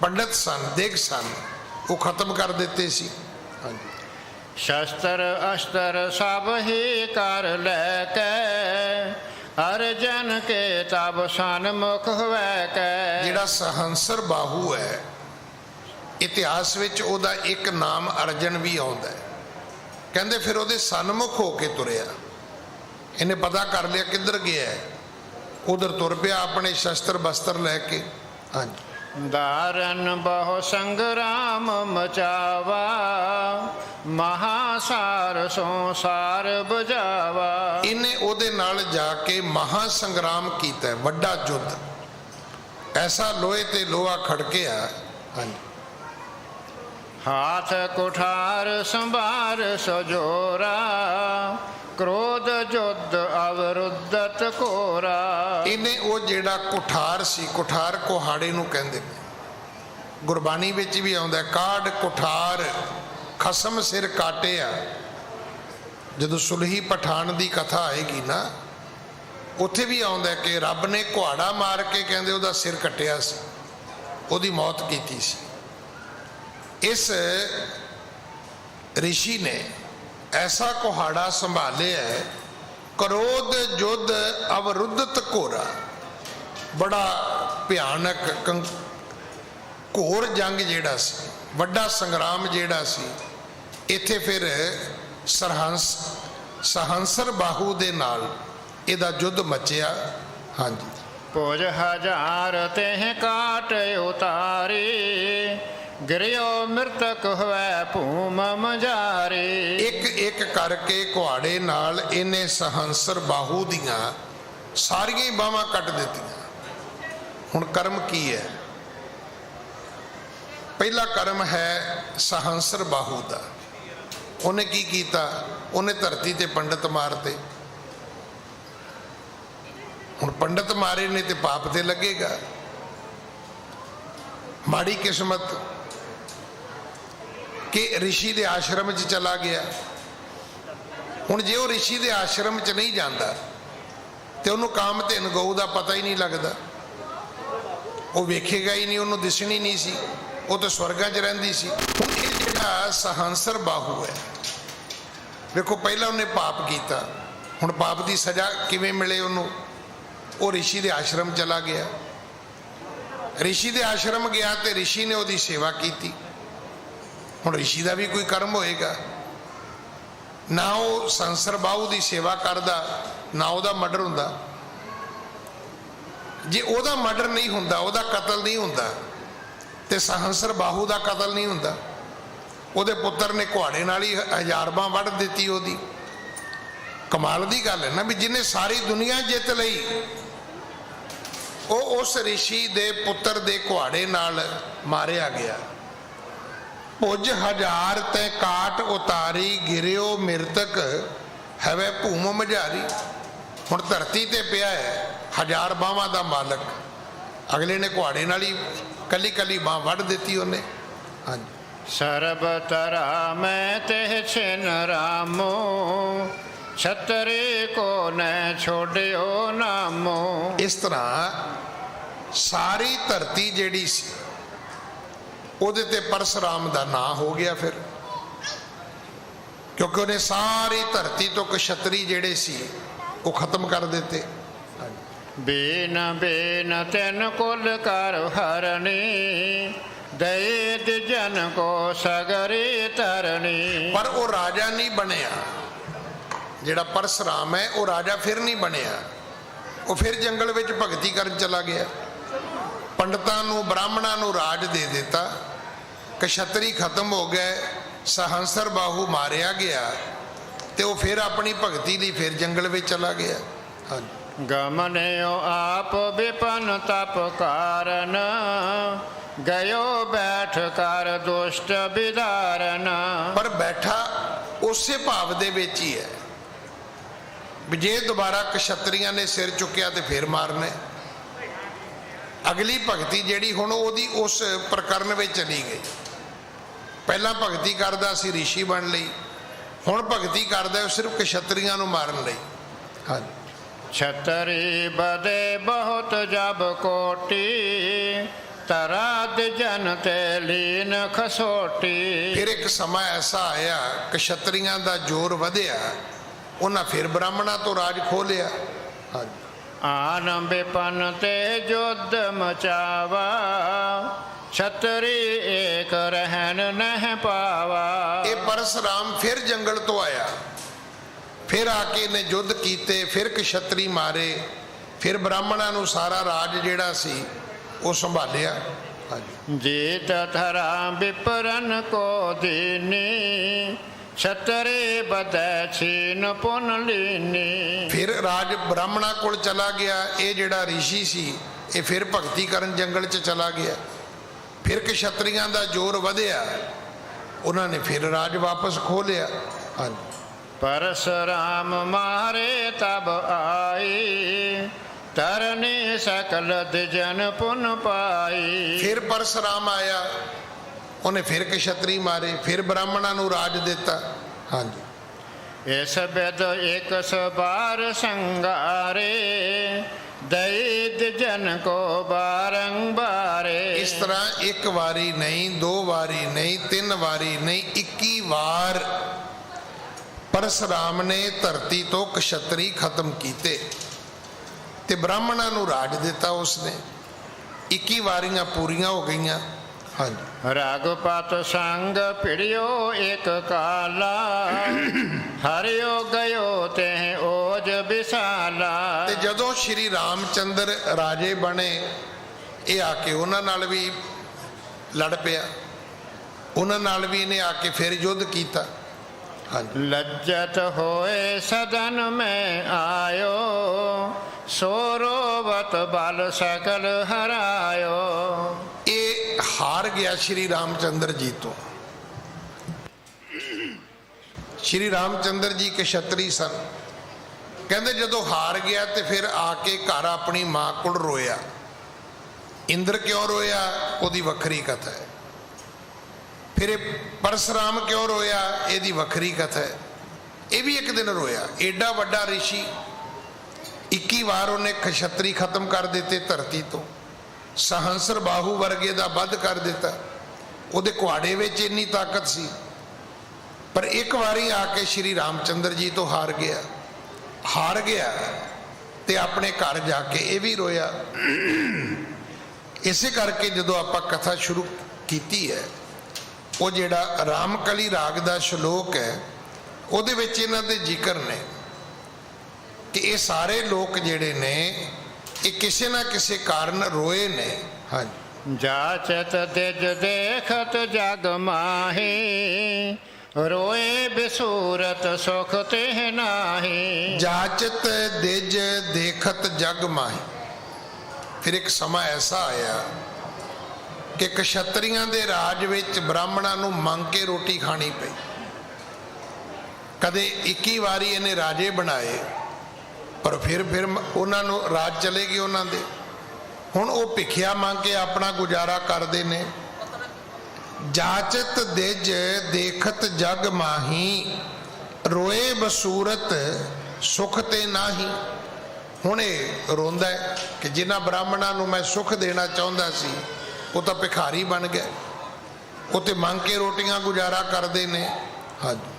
ਪੰਡਤ ਸਨ, ਦਿਗ ਸਨ, ਉਹ ਖਤਮ ਕਰ ਦਿੱਤੇ ਸੀ। ਹਾਂਜੀ। ਸ਼ਸਤਰ ਅਸਤਰ ਸਭ ਹੀ ਕਰ ਲੈ ਕੇ, ਅਰਜਨ ਕੇ ਤਬ ਸਨਮੁਖ ਹੋਵੈ ਕੈ। ਜਿਹੜਾ ਸਹੰਸਰ ਬਾਹੂ ਹੈ, ਇਤਿਹਾਸ ਵਿੱਚ ਉਹਦਾ ਇੱਕ ਨਾਮ ਅਰਜਨ ਵੀ ਆਉਂਦਾ ਹੈ। ਕਹਿੰਦੇ ਫਿਰ ਉਹਦੇ ਸਨਮੁਖ ਹੋ ਕੇ ਤੁਰਿਆ। ਇਹਨੇ ਪਤਾ ਕਰ ਲਿਆ ਕਿੱਧਰ ਗਿਆ ਹੈ, ਉਧਰ ਤੁਰ ਪਿਆ ਆਪਣੇ ਸ਼ਸਤਰ ਬਸਤਰ ਲੈ ਕੇ। ਹਾਂਜੀ। ਦਾਰਨ ਬਹੁ ਸੰਗਰਾਮ ਮਚਾਵਾ, ਮਹਾਸਾਰ ਸੰਸਾਰ ਬੁਝਾਵਾ। ਇਹਨੇ ਉਹਦੇ ਨਾਲ ਜਾ ਕੇ ਮਹਾ ਸੰਗਰਾਮ ਕੀਤਾ, ਵੱਡਾ ਯੁੱਧ। ਐਸਾ ਲੋਹੇ ਤੇ ਲੋਹਾ ਖੜਕਿਆ। ਹਾਂਜੀ। ਹਾਥ ਕੁਠਾਰ ਸੰਭਾਰ ਸਜੋਰਾ, ਕ੍ਰੋਧ ਜੁੱਧ ਅਵਰੁੱਧਤ ਕੋਰਾ। ਇਹਨੇ ਉਹ ਜਿਹੜਾ ਕੁਠਾਰ ਸੀ, ਕੁਠਾਰ ਕੁਹਾੜੇ ਨੂੰ ਕਹਿੰਦੇ ਨੇ, ਗੁਰਬਾਣੀ ਵਿੱਚ ਵੀ ਆਉਂਦਾ, ਕਾਢ ਕੁਠਾਰ ਖਸਮ ਸਿਰ ਕਾਟਿਆ। ਜਦੋਂ ਸੁਲਹੀ ਪਠਾਨ ਦੀ ਕਥਾ ਆਏਗੀ ਨਾ, ਉੱਥੇ ਵੀ ਆਉਂਦਾ ਕਿ ਰੱਬ ਨੇ ਕੁਹਾੜਾ ਮਾਰ ਕੇ ਕਹਿੰਦੇ ਉਹਦਾ ਸਿਰ ਕੱਟਿਆ ਸੀ, ਉਹਦੀ ਮੌਤ ਕੀਤੀ ਸੀ। ਇਸ ਰਿਸ਼ੀ ਨੇ ਐਸਾ ਕੁਹਾੜਾ ਸੰਭਾਲਿਆ, ਕ੍ਰੋਧ ਜੁੱਧ ਅਵਰੁੱਧਤ ਘੋਰਾ। ਬੜਾ ਭਿਆਨਕ ਘੋਰ ਜੰਗ ਜਿਹੜਾ ਸੀ, ਵੱਡਾ ਸੰਗਰਾਮ ਜਿਹੜਾ ਸੀ, ਇੱਥੇ ਫਿਰ ਸਹੰਸਰ ਬਾਹੂ ਦੇ ਨਾਲ ਇਹਦਾ ਯੁੱਧ ਮਚਿਆ। ਹਾਂਜੀ। ਪੁਜ ਹਜ਼ਾਰ ਤੇ ਕਾਟ ਉਤਾਰੇ, ਗਿਰਿਓ ਮ੍ਰਿਤਕ ਹੋਵੇ ਭੂਮ ਮਝਾਰੇ। ਇੱਕ ਇੱਕ ਕਰਕੇ ਕੁਹਾੜੇ ਨਾਲ ਇਹਨੇ ਸਹੰਸਰ ਬਾਹੂ ਦੀਆਂ ਸਾਰੀਆਂ ਹੀ ਬਾਹਾਂ ਕੱਟ ਦਿੱਤੀਆਂ। ਹੁਣ ਕਰਮ ਕੀ ਹੈ? ਪਹਿਲਾ ਕਰਮ ਹੈ ਸਹੰਸਰ ਬਾਹੂ ਦਾ। ਉਹਨੇ ਕੀ ਕੀਤਾ? ਉਹਨੇ ਧਰਤੀ ਤੇ ਪੰਡਤ ਮਾਰਤੇ। ਹੁਣ ਪੰਡਤ ਮਾਰੇ ਨੇ ਤੇ ਪਾਪ ਤੇ ਲੱਗੇਗਾ। ਮਾੜੀ ਕਿਸਮਤ ਕਿ ਰਿਸ਼ੀ ਦੇ ਆਸ਼ਰਮ 'ਚ ਚਲਾ ਗਿਆ। ਹੁਣ ਜੇ ਉਹ ਰਿਸ਼ੀ ਦੇ ਆਸ਼ਰਮ 'ਚ ਨਹੀਂ ਜਾਂਦਾ ਤੇ ਉਹਨੂੰ ਕਾਮ ਧਨ ਗਊ ਦਾ ਪਤਾ ਹੀ ਨਹੀਂ ਲੱਗਦਾ, ਉਹ ਵੇਖੇਗਾ ਹੀ ਨਹੀਂ, ਉਹਨੂੰ ਦਿਸਣੀ ਨਹੀਂ ਸੀ, ਉਹ ਤਾਂ ਸਵਰਗਾਂ 'ਚ ਰਹਿੰਦੀ ਸੀ। ਹੁਣ ਇਹ ਜਿਹੜਾ ਸਹੰਸਰ ਬਾਹੂ ਹੈ, ਵੇਖੋ ਪਹਿਲਾਂ ਉਹਨੇ ਪਾਪ ਕੀਤਾ, ਹੁਣ ਪਾਪ ਦੀ ਸਜ਼ਾ ਕਿਵੇਂ ਮਿਲੇ ਉਹਨੂੰ? ਉਹ ਰਿਸ਼ੀ ਦੇ ਆਸ਼ਰਮ ਚਲਾ ਗਿਆ। ਰਿਸ਼ੀ ਦੇ ਆਸ਼ਰਮ ਗਿਆ ਤੇ ਰਿਸ਼ੀ ਨੇ ਉਹਦੀ ਸੇਵਾ ਕੀਤੀ। ਹੁਣ ਰਿਸ਼ੀ ਦਾ ਵੀ ਕੋਈ ਕਰਮ ਹੋਏਗਾ ਨਾ। ਉਹ ਸੰਸਰ ਬਾਹੂ ਦੀ ਸੇਵਾ ਕਰਦਾ, ਨਾ ਉਹਦਾ ਮਰਡਰ ਹੁੰਦਾ। ਜੇ ਉਹਦਾ ਮਰਡਰ ਨਹੀਂ ਹੁੰਦਾ, ਉਹਦਾ ਕਤਲ ਨਹੀਂ ਹੁੰਦਾ, ਤੇ ਸਹੰਸਰ ਬਾਹੂ ਦਾ ਕਤਲ ਨਹੀਂ ਹੁੰਦਾ। ਉਹਦੇ ਪੁੱਤਰ ਨੇ ਕੁਹਾੜੇ ਨਾਲ ਹੀ ਹਜ਼ਾਰਾਂ ਵੱਢ ਦਿੱਤੀ ਉਹਦੀ। ਕਮਾਲ ਦੀ ਗੱਲ ਹੈ ਨਾ ਵੀ ਜਿਹਨੇ ਸਾਰੀ ਦੁਨੀਆ ਜਿੱਤ ਲਈ, ਉਹ ਉਸ ਰਿਸ਼ੀ ਦੇ ਪੁੱਤਰ ਦੇ ਕੁਹਾੜੇ ਨਾਲ ਮਾਰਿਆ ਗਿਆ। ਪੁੱਜ ਹਜ਼ਾਰ ਤੇ ਕਾਟ ਉਤਾਰੀ, ਗਿਰਿਓ ਮਿਰਤਕ ਹਵੇ ਭੂਮ ਮਝਾਰੀ। ਹੁਣ ਧਰਤੀ ਤੇ ਪਿਆ ਹੈ, ਹਜ਼ਾਰ ਬਾਹਾਂ ਦਾ ਮਾਲਕ। ਅਗਲੇ ਨੇ ਕੁਹਾੜੇ ਨਾਲ ਹੀ ਕੱਲੀ ਕੱਲੀ ਬਾਹ ਵੱਢ ਦਿੱਤੀ ਉਹਨੇ। ਹਾਂਜੀ। ਸਰਬ ਤਰਾ ਮੈਂ ਤੇ ਛਿਨ ਰਾਮੋ, ਛਤਰੀ ਕੋ ਨ ਛੋੜਿਓ ਨਾਮੋ। ਇਸ ਤਰ੍ਹਾਂ ਸਾਰੀ ਧਰਤੀ ਜਿਹੜੀ ਸੀ ਉਹਦੇ ਤੇ ਪਰਸ਼ੁਰਾਮ ਦਾ ਨਾਂ ਹੋ ਗਿਆ ਫਿਰ, ਕਿਉਂਕਿ ਉਹਨੇ ਸਾਰੀ ਧਰਤੀ ਤੋਂ ਕਸ਼ਤਰੀ ਜਿਹੜੇ ਸੀ ਉਹ ਖਤਮ ਕਰ ਦਿੱਤੇ। ਬੇਨ ਬੇਨ ਤੈਨ ਕੁਲ ਕਰ ਹਰਣੀ, ਦਇਤ ਜਨ ਕੋ ਸਗਰੇ ਤਰਨੀ। ਪਰ ਉਹ ਰਾਜਾ ਨਹੀਂ ਬਣਿਆ, ਜਿਹੜਾ ਪਰਸ਼ੁਰਾਮ ਹੈ ਉਹ ਰਾਜਾ ਫਿਰ ਨਹੀਂ ਬਣਿਆ। ਉਹ ਫਿਰ ਜੰਗਲ ਵਿੱਚ ਭਗਤੀ ਕਰਨ ਚਲਾ ਗਿਆ, ਪੰਡਤਾਂ ਨੂੰ ਬ੍ਰਾਹਮਣਾਂ ਨੂੰ ਰਾਜ ਦੇ ਦਿੱਤਾ, ਕਸ਼ਤਰੀ ਖਤਮ ਹੋ ਗਏ, ਸਹੰਸਰ ਬਾਹੂ ਮਾਰਿਆ ਗਿਆ ਤੇ ਉਹ ਫਿਰ ਆਪਣੀ ਭਗਤੀ ਲਈ ਫਿਰ ਜੰਗਲ ਵਿੱਚ ਚਲਾ ਗਿਆ। ਹਾਂਜੀ। ਗਮਨਿਓ ਆਪ ਵਿਪਨ ਤਪ ਕਾਰਨ, ਗਇਓ ਬੈਠ ਕਰ ਦੁਸ਼ਟ ਵਿਦਾਰਨ। ਪਰ ਬੈਠਾ ਉਸੇ ਭਾਵ ਦੇ ਵਿੱਚ ਹੀ ਹੈ ਵੀ ਜੇ ਦੁਬਾਰਾ ਕਸ਼ਤਰੀਆਂ ਨੇ ਸਿਰ ਚੁੱਕਿਆ ਤੇ ਫਿਰ ਮਾਰਨੇ। ਅਗਲੀ ਭਗਤੀ ਜਿਹੜੀ ਹੁਣ ਉਹਦੀ ਉਸ ਪ੍ਰਕਰਨ ਵਿੱਚ ਚਲੀ ਗਈ। ਪਹਿਲਾਂ ਭਗਤੀ ਕਰਦਾ ਸੀ ਰਿਸ਼ੀ ਬਣ ਲਈ, ਹੁਣ ਭਗਤੀ ਕਰਦਾ ਉਹ ਸਿਰਫ ਕਸ਼ਤਰੀਆਂ ਨੂੰ ਮਾਰਨ ਲਈ। ਹਾਂਜੀ। ਛਤਰੀ ਬਦੇ ਬਹੁਤ ਜਬ ਕੋਟੀ, ਤਰਾਦ ਜਨ ਤੇ ਲੀਨ ਖਸੋਟੀ। ਫਿਰ ਇੱਕ ਸਮਾਂ ਐਸਾ ਆਇਆ ਕਸ਼ਤਰੀਆਂ ਦਾ ਜ਼ੋਰ ਵਧਿਆ, ਉਹਨਾਂ ਫਿਰ ਬ੍ਰਾਹਮਣਾਂ ਤੋਂ ਰਾਜ ਖੋਹ ਲਿਆ। ਹਾਂਜੀ। ਆਨ ਵਿਪਨ ਤੇ ਜੁਧ ਮਚਾਵਾ, ਛਤਰੀ ਏਕ ਰਹਿਣ ਨਹਿ ਪਾਵਾ। ਇਹ ਪਰਸ਼ੁਰਾਮ ਫਿਰ ਜੰਗਲ ਤੋਂ ਆਇਆ, ਫਿਰ ਆ ਕੇ ਨੇ ਯੁੱਧ ਕੀਤੇ, ਫਿਰ ਕਸ਼ਤਰੀ ਮਾਰੇ, ਫਿਰ ਬ੍ਰਾਹਮਣਾਂ ਨੂੰ ਸਾਰਾ ਰਾਜ ਜਿਹੜਾ ਸੀ ਉਹ ਸੰਭਾਲਿਆ। ਹਾਂਜੀ। ਜੀਤ ਧਰਾ ਵਿਪਰਨ ਕੋ ਦੀਨੀ, ਛਤਰੇ ਬਦੈ ਛੀਨ ਪੁਨ ਲੀਨੀ। ਫਿਰ ਰਾਜ ਬ੍ਰਾਹਮਣਾਂ ਕੋਲ ਚਲਾ ਗਿਆ। ਇਹ ਜਿਹੜਾ ਰਿਸ਼ੀ ਸੀ ਇਹ ਫਿਰ ਭਗਤੀ ਕਰਨ ਜੰਗਲ 'ਚ ਚਲਾ ਗਿਆ। ਫਿਰ ਕਸ਼ਤਰੀਆਂ ਦਾ ਜ਼ੋਰ ਵਧਿਆ, ਉਹਨਾਂ ਨੇ ਫਿਰ ਰਾਜ ਵਾਪਸ ਖੋਹ ਲਿਆ। ਹਾਂਜੀ। ਪਰਸ਼ੁਰਾਮ ਮਾਰੇ ਤਬ ਆਈ, ਤਰਨੀ ਸਕਲ ਦਿਜਨ ਪੁਨ ਪਾਈ। ਫਿਰ ਪਰਸ਼ੁਰਾਮ ਆਇਆ, ਉਹਨੇ ਫਿਰ ਕਸ਼ਤਰੀ ਮਾਰੇ, ਫਿਰ ਬ੍ਰਾਹਮਣਾਂ ਨੂੰ ਰਾਜ ਦਿੱਤਾ। ਹਾਂਜੀ। ਇਸ ਬਿਦ ਇੱਕ ਸਬਾਰ ਸੰਗਾਰੇ, ਦਇਤ ਜਨ ਕੋ ਬਾਰੰਬਾਰੇ। ਇਸ ਤਰ੍ਹਾਂ ਇੱਕ ਵਾਰੀ ਨਹੀਂ, ਦੋ ਵਾਰੀ ਨਹੀਂ, ਤਿੰਨ ਵਾਰੀ ਨਹੀਂ, 21 ਵਾਰ ਪਰਸ਼ੁਰਾਮ ਨੇ ਧਰਤੀ ਤੋਂ ਕਸ਼ਤਰੀ ਖਤਮ ਕੀਤੇ ਤੇ ਬ੍ਰਾਹਮਣਾਂ ਨੂੰ ਰਾਜ ਦਿੱਤਾ ਉਸਨੇ। 21 ਵਾਰੀਆਂ ਪੂਰੀਆਂ ਹੋ ਗਈਆਂ। ਹਾਂਜੀ। ਰਘੁਪਤ ਸੰਗ ਭਿੜਿਓ ਇੱਕ ਕਾਲਾ, ਹਰਿਓ ਗਇਓ ਤੇ ਓਜ ਵਿਸਾਲਾ। ਤੇ ਜਦੋਂ ਸ਼੍ਰੀ ਰਾਮਚੰਦਰ ਰਾਜੇ ਬਣੇ, ਇਹ ਆ ਕੇ ਉਹਨਾਂ ਨਾਲ ਵੀ ਲੜ ਪਿਆ, ਉਹਨਾਂ ਨਾਲ ਵੀ ਇਹਨੇ ਆ ਕੇ ਫਿਰ ਯੁੱਧ ਕੀਤਾ। ਹਾਂਜੀ। ਲੱਜਤ ਹੋਏ ਸਦਨ ਮੈਂ ਆਇਓ, ਸੋਰੋਵਤ ਬਲ ਸਕਲ ਹਰਾਇਓ। ਇਹ ਹਾਰ ਗਿਆ ਸ਼੍ਰੀ ਰਾਮਚੰਦਰ ਜੀ ਤੋਂ। ਸ਼੍ਰੀ ਰਾਮਚੰਦਰ ਜੀ ਕਸ਼ਤਰੀ ਸਨ। ਕਹਿੰਦੇ ਜਦੋਂ ਹਾਰ ਗਿਆ ਤੇ ਫਿਰ ਆ ਕੇ ਘਰ ਆਪਣੀ ਮਾਂ ਕੋਲ ਰੋਇਆ। ਇੰਦਰ ਕਿਉਂ ਰੋਇਆ ਉਹਦੀ ਵੱਖਰੀ ਕਥਾ ਹੈ। ਫਿਰ ਇਹ ਪਰਸ਼ੁਰਾਮ ਕਿਉਂ ਰੋਇਆ ਇਹਦੀ ਵੱਖਰੀ ਕਥਾ ਹੈ। ਇਹ ਵੀ ਇੱਕ ਦਿਨ ਰੋਇਆ। ਏਡਾ ਵੱਡਾ ਰਿਸ਼ੀ, 21 ਵਾਰ ਉਹਨੇ ਕਸ਼ਤਰੀ ਖਤਮ ਕਰ ਦਿੱਤੇ ਧਰਤੀ ਤੋਂ, ਸਹੰਸਰ ਬਾਹੂ ਵਰਗੇ ਦਾ ਵੱਧ ਕਰ ਦਿੱਤਾ। ਉਹਦੇ ਕੁਹਾੜੇ ਵਿੱਚ ਇੰਨੀ ਤਾਕਤ ਸੀ, ਪਰ ਇੱਕ ਵਾਰੀ ਆ ਕੇ ਸ਼੍ਰੀ ਰਾਮਚੰਦਰ ਜੀ ਤੋਂ ਹਾਰ ਗਿਆ ਤੇ ਆਪਣੇ ਘਰ ਜਾ ਕੇ ਇਹ ਵੀ ਰੋਇਆ। ਇਸੇ ਕਰਕੇ ਜਦੋਂ ਆਪਾਂ ਕਥਾ ਸ਼ੁਰੂ ਕੀਤੀ ਹੈ, ਉਹ ਜਿਹੜਾ ਰਾਮਕਲੀ ਰਾਗ ਦਾ ਸ਼ਲੋਕ ਹੈ ਉਹਦੇ ਵਿੱਚ ਇਹਨਾਂ ਦੇ ਜ਼ਿਕਰ ਨੇ ਕਿ ਇਹ ਸਾਰੇ ਲੋਕ ਜਿਹੜੇ ਨੇ ਇਹ ਕਿਸੇ ਨਾ ਕਿਸੇ ਕਾਰਨ ਰੋਏ ਨੇ। ਹਾਂਜੀ। ਜਾਚਤ ਦਿਜ ਦੇਖਤ ਜਗ ਮਾਹੀ, ਰੋਏ ਬਿਸੂਰਤ ਸੁਖ ਤੇ ਨਾਹੀ। ਜਾਚਤ ਦਿਜ ਦੇਖਤ ਜਗ ਮਾਹੀ। ਫਿਰ ਇੱਕ ਸਮਾਂ ਐਸਾ ਆਇਆ ਕਿ ਕਸ਼ਤਰੀਆਂ ਦੇ ਰਾਜ ਵਿੱਚ ਬ੍ਰਾਹਮਣਾਂ ਨੂੰ ਮੰਗ ਕੇ ਰੋਟੀ ਖਾਣੀ ਪਈ। ਕਦੇ 21 ਵਾਰੀ ਇਹਨੇ ਰਾਜੇ ਬਣਾਏ, ਪਰ ਫਿਰ ਉਹਨਾਂ ਨੂੰ ਰਾਜ ਚਲੇ ਗਏ ਉਹਨਾਂ ਦੇ। ਹੁਣ ਉਹ ਭਿੱਖਿਆ ਮੰਗ ਕੇ ਆਪਣਾ ਗੁਜ਼ਾਰਾ ਕਰਦੇ ਨੇ। ਜਾਚਤ ਦਿਜ ਦੇਖਤ ਜਗ ਮਾਹੀ, रोए बसूरत सुख ते नाही। हुण ये रोंदा है कि जिन्हां ब्राह्मणां नूं मैं सुख देना चाहुंदा सी वो तो भिखारी बन गए, वो तो मंग के रोटियां गुजारा करते ने। हाँ जी।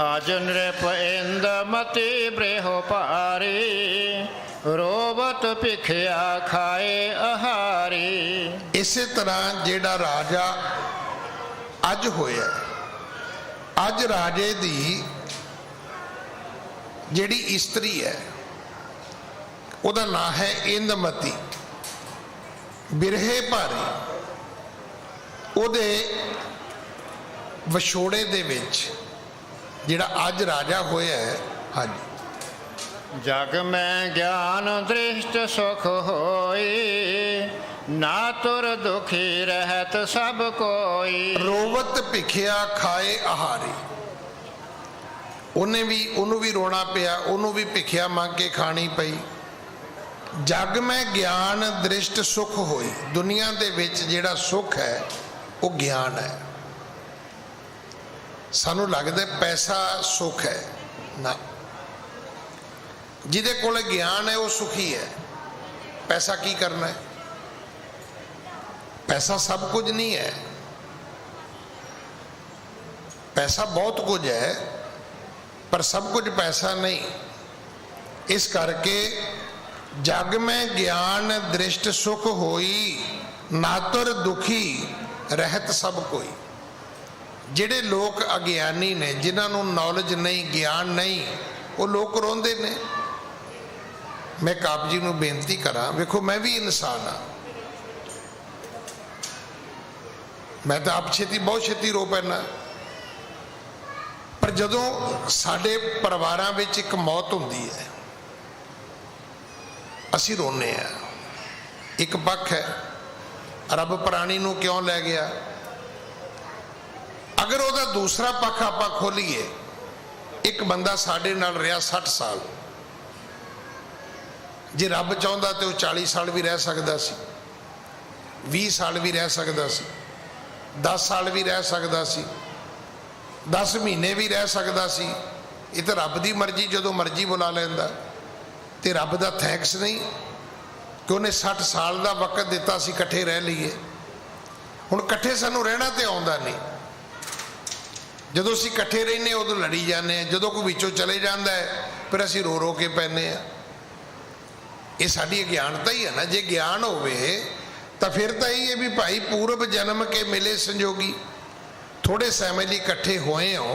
आज नृप इंदमति ब्रेहो पारी, रोबत भिखिया खाए आहारी। इसे तरह जेड़ा राजा अज होया, अज राजे दी जेड़ी इस्त्री है उहदा नाम है इंदमती, बिरहे भारी। उहदे विछोड़े दे विच जेड़ा अज राजा होया है। हाँ जी। जग में ज्ञान दृष्ट सुख होई, ना तुर दुखी रहत सब कोई। रोवत भिखिया खाए आहारी, उन्हें भी रोना पिया, उन्होंने भी भिखिया मंग के खानी पई। जग में ज्ञान दृष्ट सुख होई, दुनिया दे विच जेड़ा सुख है वो ज्ञान है। सानू लगदा पैसा सुख है ना, जिदे कोल ज्ञान है वो सुखी है। पैसा की करना है? पैसा सब कुछ नहीं है, पैसा बहुत कुछ है पर सब कुछ पैसा नहीं। इस करके जग में ज्ञान दृष्ट सुख होई, नातुर दुखी रहत सब कोई। जिहड़े लोग अज्ञानी ने, जिन्होंने नॉलेज नहीं, ज्ञान नहीं, वो लोग रोंदे ने। मैं आप जी नूं बेनती करा, वेखो मैं भी इंसान हाँ, मैं तो आप छेती बहुत छेती रो पैना, पर जदों साडे परिवारां विच एक मौत हुंदी है असी रोने हैं। एक पक्ष है रब प्राणी नूं क्यों लै गया, अगर वह दूसरा पक्ष आप खोलीए, एक बंदा साडे नाल रहा 60 साल, जे रब चाहता तो 40 साल भी रह सकता सी, 20 साल भी रह सकता सी, 10 साल भी रह सकता सी, 10 महीने भी रह सकता सी। ये तो रब की मर्जी, जो मर्जी बुला लेंदा। तो रब का थैंक्स नहीं कि उन्हें 60 साल का वक्त दिता सी कट्ठे रह लीए। हुण कट्ठे सानू रहना तो आउंदा नहीं, जदों असीं कट्ठे रहने उदों लड़ी जाने, जदों कोई विचों चले जाता है फिर असीं रो रो के पैने आ। ये साडी अज्ञानता ही है ना। जे ज्ञान होवे तो फिर तो यही है भी भाई पूर्व जन्म के मिले संजोगी, थोड़े समय लिए इकट्ठे होए हो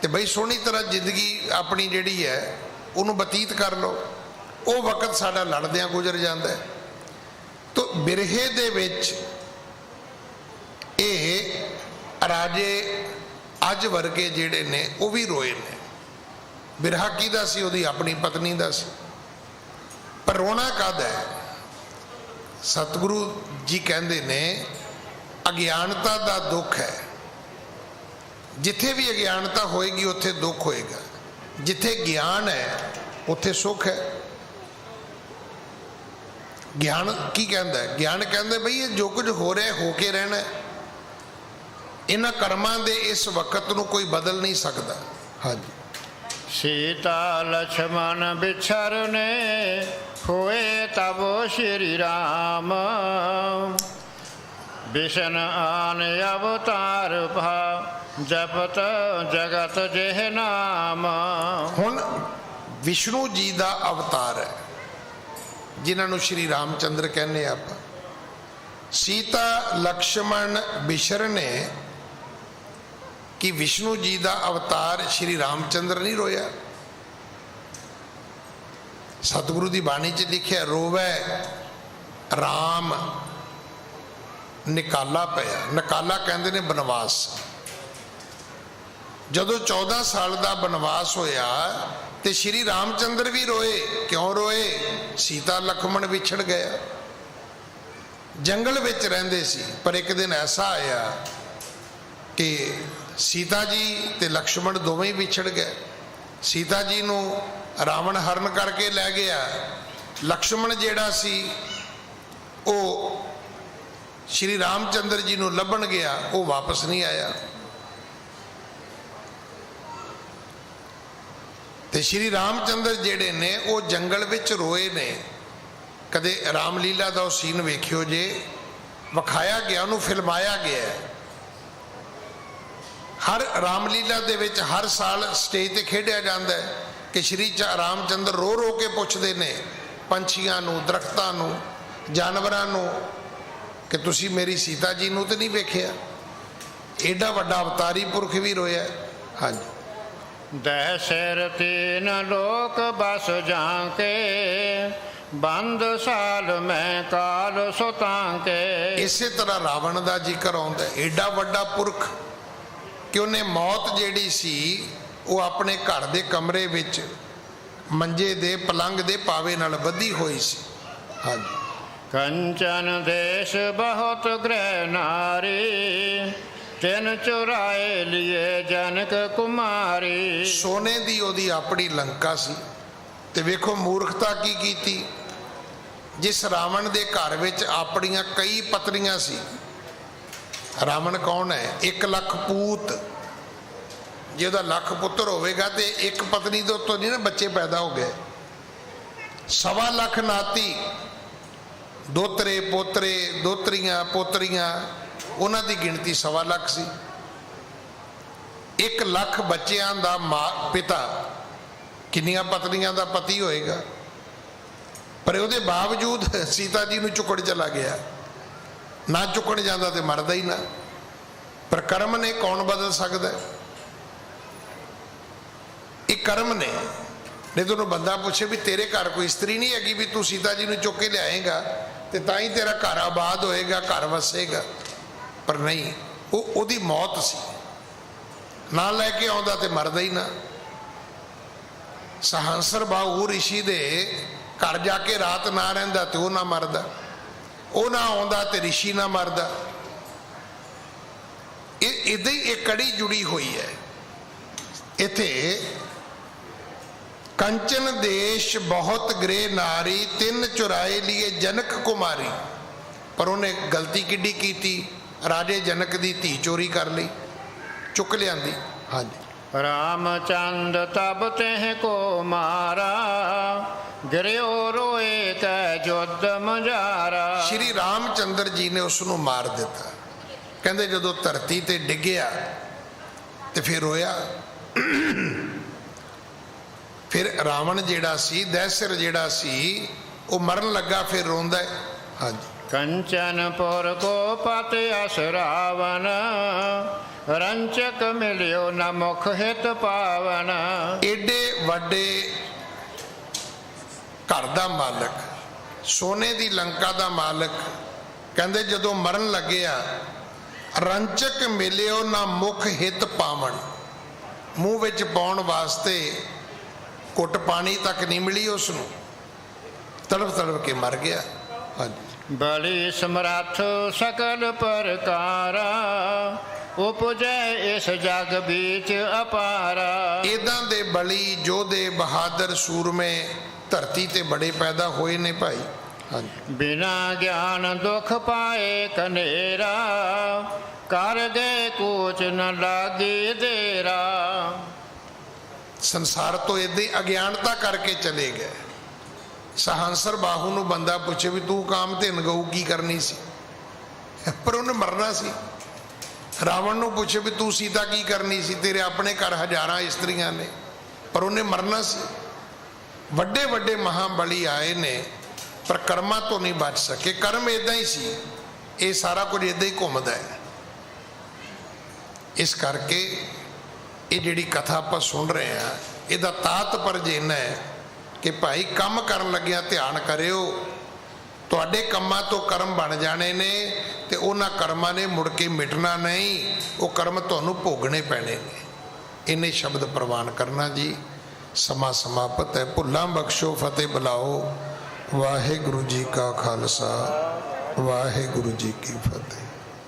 तो बई सोहनी तरह जिंदगी अपनी जिहड़ी है उन्होंने बतीत कर लो। वो वक्त साडा लड़दियां गुजर जाता है। तो बिरहे दे विच ये राजे अज वर्गे जिहड़े ने वो भी रोए ने। बिरहा किहदा सी? उहदी अपनी पत्नी दा सी। पर रोना काहदा है? सतगुरु जी कहंदे ने अज्ञानता दा दुख है। जिथे भी अज्ञानता होएगी उत्थे दुख होएगा, जिथे ज्ञान है उत्थे सुख है। ज्ञान की कहता है? ज्ञान कहता बई ये जो कुछ हो रहा है होके रहना है, इन्हां कर्मां दे इस वक्त नूं कोई बदल नहीं सकता। हाँ जी। सीता लक्ष्मण बिछरने हुए तब श्री राम, विष्ण आन अवतार भा जपत जगत जेह नाम। हुण विष्णु जी का अवतार है जिन्होंने श्री रामचंद्र कहने आप। सीता लक्ष्मण बिछरने कि विष्णु जी का अवतार श्री रामचंद्र नहीं रोया। सतगुरु की बाणी च लिखिया रोवै राम निकाला पया। निकाला कहते ने बनवास। जदों 14 साल का बनवास होया तो श्री रामचंद्र भी रोए। क्यों रोए? सीता लक्ष्मण विछड़ गया। जंगल विच रहिंदे सी, पर एक दिन ऐसा आया कि सीता जी ते लक्ष्मण दोवें ही विछड़ गए। सीता जी नूं रावण हरण करके लै गया। लक्ष्मण जिहड़ा सी वो श्री रामचंद्र जी नूं लभण गया, वो वापस नहीं आया। ਤੇ ਸ਼੍ਰੀ ਰਾਮਚੰਦਰ ਜਿਹੜੇ ਨੇ ਉਹ ਜੰਗਲ ਵਿੱਚ ਰੋਏ ਨੇ। ਕਦੇ ਰਾਮਲੀਲਾ ਦਾ ਉਹ ਸੀਨ ਵੇਖਿਓ ਜੇ, ਵਿਖਾਇਆ ਗਿਆ, ਉਹਨੂੰ ਫਿਲਮਾਇਆ ਗਿਆ। ਹਰ ਰਾਮਲੀਲਾ ਦੇ ਵਿੱਚ ਹਰ ਸਾਲ ਸਟੇਜ ਤੇ ਖੇਡਿਆ ਜਾਂਦਾ ਹੈ ਕਿ ਸ਼੍ਰੀ ਰਾਮਚੰਦਰ ਰੋ ਰੋ ਕੇ ਪੁੱਛਦੇ ਨੇ ਪੰਛੀਆਂ ਨੂੰ, ਦਰਖਤਾਂ ਨੂੰ, ਜਾਨਵਰਾਂ ਨੂੰ ਕਿ ਤੁਸੀਂ ਮੇਰੀ ਸੀਤਾ ਜੀ ਨੂੰ ਤਾਂ ਨਹੀਂ ਵੇਖਿਆ। ਐਡਾ ਵੱਡਾ ਅਵਤਾਰੀ ਪੁਰਖ ਵੀ ਰੋਇਆ। ਹਾਂਜੀ। ਦਹਿ ਸਿਰ ਤੀਨ ਲੋਕ ਬਸ ਜਾਂਕੇ, ਬੰਦ ਸਾਲ ਮੈਂ ਕਾਲ ਸੁਤਾਂਕੇ। ਇਸੇ ਤਰ੍ਹਾਂ ਰਾਵਣ ਦਾ ਜ਼ਿਕਰ ਆਉਂਦਾ। ਐਡਾ ਵੱਡਾ ਪੁਰਖ ਕਿ ਉਹਨੇ ਮੌਤ ਜਿਹੜੀ ਸੀ ਉਹ ਆਪਣੇ ਘਰ ਦੇ ਕਮਰੇ ਵਿੱਚ ਮੰਜੇ ਦੇ ਪਲੰਗ ਦੇ ਪਾਵੇ ਨਾਲ ਬੱਧੀ ਹੋਈ ਸੀ। ਹਾਂਜੀ। ਕੰਚਨ ਦੇਸ਼ ਬਹੁਤ ਗ੍ਰਹਿ ਨਾਰੀ, ਤਿਨ ਚੁਰਾਏ ਲਿਏ ਜਨਕ ਕੁਮਾਰੀ। ਸੋਨੇ ਦੀ ਉਹਦੀ ਆਪਣੀ ਲੰਕਾ ਸੀ। ਤੇ ਵੇਖੋ ਮੂਰਖਤਾ ਕੀ ਕੀਤੀ। ਜਿਸ ਰਾਵਣ ਦੇ ਘਰ ਵਿੱਚ ਆਪਣੀਆਂ ਕਈ ਪਤਨੀਆਂ ਸੀ। ਰਾਵਣ ਕੌਣ ਹੈ? 1 ਲੱਖ ਪੂਤ। ਜੇ ਉਹਦਾ ਲੱਖ ਪੁੱਤਰ ਹੋਵੇਗਾ ਤੇ ਇੱਕ ਪਤਨੀ ਦੇ ਉੱਤੋਂ ਨਹੀਂ ਨਾ ਬੱਚੇ ਪੈਦਾ ਹੋ ਗਏ। 1.25 ਲੱਖ ਨਾਤੀ, ਦੋਤਰੇ ਪੋਤਰੇ, ਦੋਤਰੀਆਂ ਪੋਤਰੀਆਂ, ਉਹਨਾਂ ਦੀ ਗਿਣਤੀ 1.25 ਲੱਖ ਸੀ। 1 ਲੱਖ ਬੱਚਿਆਂ ਦਾ ਪਿਤਾ ਕਿੰਨੀਆਂ ਪਤਨੀਆਂ ਦਾ ਪਤੀ ਹੋਏਗਾ। ਪਰ ਉਹਦੇ ਬਾਵਜੂਦ ਸੀਤਾ ਜੀ ਨੂੰ ਚੁੱਕਣ ਚਲਾ ਗਿਆ। ਨਾ ਚੁੱਕਣ ਜਾਂਦਾ ਤੇ ਮਰਦਾ ਹੀ ਨਾ। ਪਰ ਕਰਮ ਨੇ ਕੌਣ ਬਦਲ ਸਕਦਾ? ਇਹ ਕਰਮ ਨੇ। ਨਹੀਂ ਤਾਂ ਉਹਨੂੰ ਬੰਦਾ ਪੁੱਛੇ ਵੀ ਤੇਰੇ ਘਰ ਕੋਈ ਇਸਤਰੀ ਨਹੀਂ ਹੈਗੀ ਵੀ ਤੂੰ ਸੀਤਾ ਜੀ ਨੂੰ ਚੁੱਕ ਕੇ ਲਿਆਏਗਾ ਤੇ ਤਾਂ ਹੀ ਤੇਰਾ ਘਰ ਆਬਾਦ ਹੋਏਗਾ, ਘਰ ਵਸੇਗਾ। ਪਰ ਨਹੀਂ, ਉਹਦੀ ਮੌਤ ਸੀ। ਨਾ ਲੈ ਕੇ ਆਉਂਦਾ ਤੇ ਮਰਦਾ ਹੀ ਨਾ। ਸਹੰਸਰ ਬਾਹੂ ਰਿਸ਼ੀ ਦੇ ਘਰ ਜਾ ਕੇ ਰਾਤ ਨਾ ਰਹਿੰਦਾ ਤੇ ਉਹ ਨਾ ਮਰਦਾ। ਉਹ ਨਾ ਆਉਂਦਾ ਤੇ ਰਿਸ਼ੀ ਨਾ ਮਰਦਾ। ਇਹ ਇਦਾਂ ਹੀ ਇਹ ਕੜੀ ਜੁੜੀ ਹੋਈ ਹੈ। ਇੱਥੇ ਕੰਚਨ ਦੇਸ਼ ਬਹੁਤ ਗ੍ਰਹਿ ਨਾਰੀ, ਤਿੰਨ ਚੁਰਾਏ ਲਿਏ ਜਨਕ ਕੁਮਾਰੀ। ਪਰ ਉਹਨੇ ਗਲਤੀ ਕਿੱਡੀ ਕੀਤੀ? ਰਾਜੇ ਜਨਕ ਦੀ ਧੀ ਚੋਰੀ ਕਰ ਲਈ, ਚੁੱਕ ਲਿਆਂਦੀ। ਹਾਂਜੀ। ਰਾਮਚੰਦ ਤਬ ਤਹਿ ਕੋ ਮਾਰਾ, ਗਿਰਿਓ ਰੋਏ ਕੈ ਜੁਦ ਮਝਾਰਾ। ਸ਼੍ਰੀ ਰਾਮਚੰਦਰ ਜੀ ਨੇ ਉਸ ਨੂੰ ਮਾਰ ਦਿੱਤਾ। ਕਹਿੰਦੇ ਜਦੋਂ ਧਰਤੀ ਤੇ ਡਿੱਗਿਆ ਤੇ ਫਿਰ ਰੋਇਆ। ਫਿਰ ਰਾਵਣ ਜਿਹੜਾ ਸੀ, ਦਹਿਸਿਰ ਜਿਹੜਾ ਸੀ, ਉਹ ਮਰਨ ਲੱਗਾ, ਫਿਰ ਰੋਂਦਾ ਹੈ। ਹਾਂਜੀ। ਕੰਚਨਪੁਰ ਕੋ ਪਤ ਅਸ ਰਾਵਣ, ਰੰਚਕ ਮਿਲਿਓ ਨ ਮੁਖ ਹਿਤ ਪਾਵਨ। ਏਡੇ ਵੱਡੇ ਘਰ ਦਾ ਮਾਲਕ, ਸੋਨੇ ਦੀ ਲੰਕਾ ਦਾ ਮਾਲਕ, ਕਹਿੰਦੇ ਜਦੋਂ ਮਰਨ ਲੱਗਿਆ, ਰੰਚਕ ਮਿਲਿਓ ਨਾ ਮੁਖ ਹਿਤ ਪਾਵਨ। ਮੂੰਹ ਵਿੱਚ ਪਾਉਣ ਵਾਸਤੇ ਘੁੱਟ ਪਾਣੀ ਤੱਕ ਨਹੀਂ ਮਿਲੀ ਉਸ ਨੂੰ। ਤੜਫ ਤੜਫ ਕੇ ਮਰ ਗਿਆ। ਹਾਂਜੀ। ਬਲੀ ਸਮਰੱਥ ਸਕਲ ਪ੍ਰਕਾਰਾ, ਉਪਜੈ ਇਸ ਜਗ ਵਿੱਚ ਅਪਾਰਾ। ਇਦਾਂ ਦੇ ਬਲੀ ਯੋਧੇ, ਬਹਾਦਰ, ਸੂਰਮੇ ਧਰਤੀ ਤੇ ਬੜੇ ਪੈਦਾ ਹੋਏ ਨੇ ਭਾਈ। ਹਾਂਜੀ। ਬਿਨਾ ਗਿਆਨ ਦੁਖ ਪਾਏ ਕਨੇਰਾ, ਕਰ ਗਏ ਕੂਚ ਨ ਲਾਗੇ ਦੇਰਾ। ਸੰਸਾਰ ਤੋਂ ਏਦਾਂ ਹੀ ਅਗਿਆਨਤਾ ਕਰਕੇ ਚਲੇ ਗਏ। ਸਹੰਸਰ ਬਾਹੂ ਨੂੰ ਬੰਦਾ ਪੁੱਛੇ ਵੀ ਤੂੰ ਕਾਮ ਧਿਨ ਗਊ ਕੀ ਕਰਨੀ ਸੀ? ਪਰ ਉਹਨੇ ਮਰਨਾ ਸੀ। ਰਾਵਣ ਨੂੰ ਪੁੱਛੇ ਵੀ ਤੂੰ ਸੀਤਾ ਕੀ ਕਰਨੀ ਸੀ? ਤੇਰੇ ਆਪਣੇ ਘਰ ਹਜ਼ਾਰਾਂ ਇਸਤਰੀਆਂ ਨੇ, ਪਰ ਉਹਨੇ ਮਰਨਾ ਸੀ। ਵੱਡੇ ਵੱਡੇ ਮਹਾਬਲੀ ਆਏ ਨੇ ਪਰ ਕਰਮਾਂ ਤੋਂ ਨਹੀਂ ਬਚ ਸਕੇ। ਕਰਮ ਇਦਾਂ ਹੀ ਸੀ। ਇਹ ਸਾਰਾ ਕੁਝ ਇਦਾਂ ਹੀ ਘੁੰਮਦਾ ਹੈ। ਇਸ ਕਰਕੇ ਇਹ ਜਿਹੜੀ ਕਥਾ ਆਪਾਂ ਸੁਣ ਰਹੇ ਹਾਂ, ਇਹਦਾ ਤਾਤਪਰਜ ਇੰਨਾ ਹੈ ਕਿ ਭਾਈ ਕੰਮ ਕਰਨ ਲੱਗਿਆ ਧਿਆਨ ਕਰਿਓ। ਤੁਹਾਡੇ ਕੰਮਾਂ ਤੋਂ ਕਰਮ ਬਣ ਜਾਣੇ ਨੇ ਤੇ ਉਹਨਾਂ ਕਰਮਾਂ ਨੇ ਮੁੜ ਕੇ ਮਿਟਣਾ ਨਹੀਂ। ਉਹ ਕਰਮ ਤੁਹਾਨੂੰ ਭੋਗਣੇ ਪੈਣੇ ਨੇ। ਇੰਨੇ ਸ਼ਬਦ ਪ੍ਰਵਾਨ ਕਰਨਾ ਜੀ। ਸਮਾਂ ਸਮਾਪਤ ਹੈ। ਭੁੱਲਾਂ ਬਖਸ਼ੋ, ਫਤਿਹ ਬੁਲਾਓ। ਵਾਹਿਗੁਰੂ ਜੀ ਕਾ ਖਾਲਸਾ, ਵਾਹਿਗੁਰੂ ਜੀ ਕੀ ਫਤਿਹ।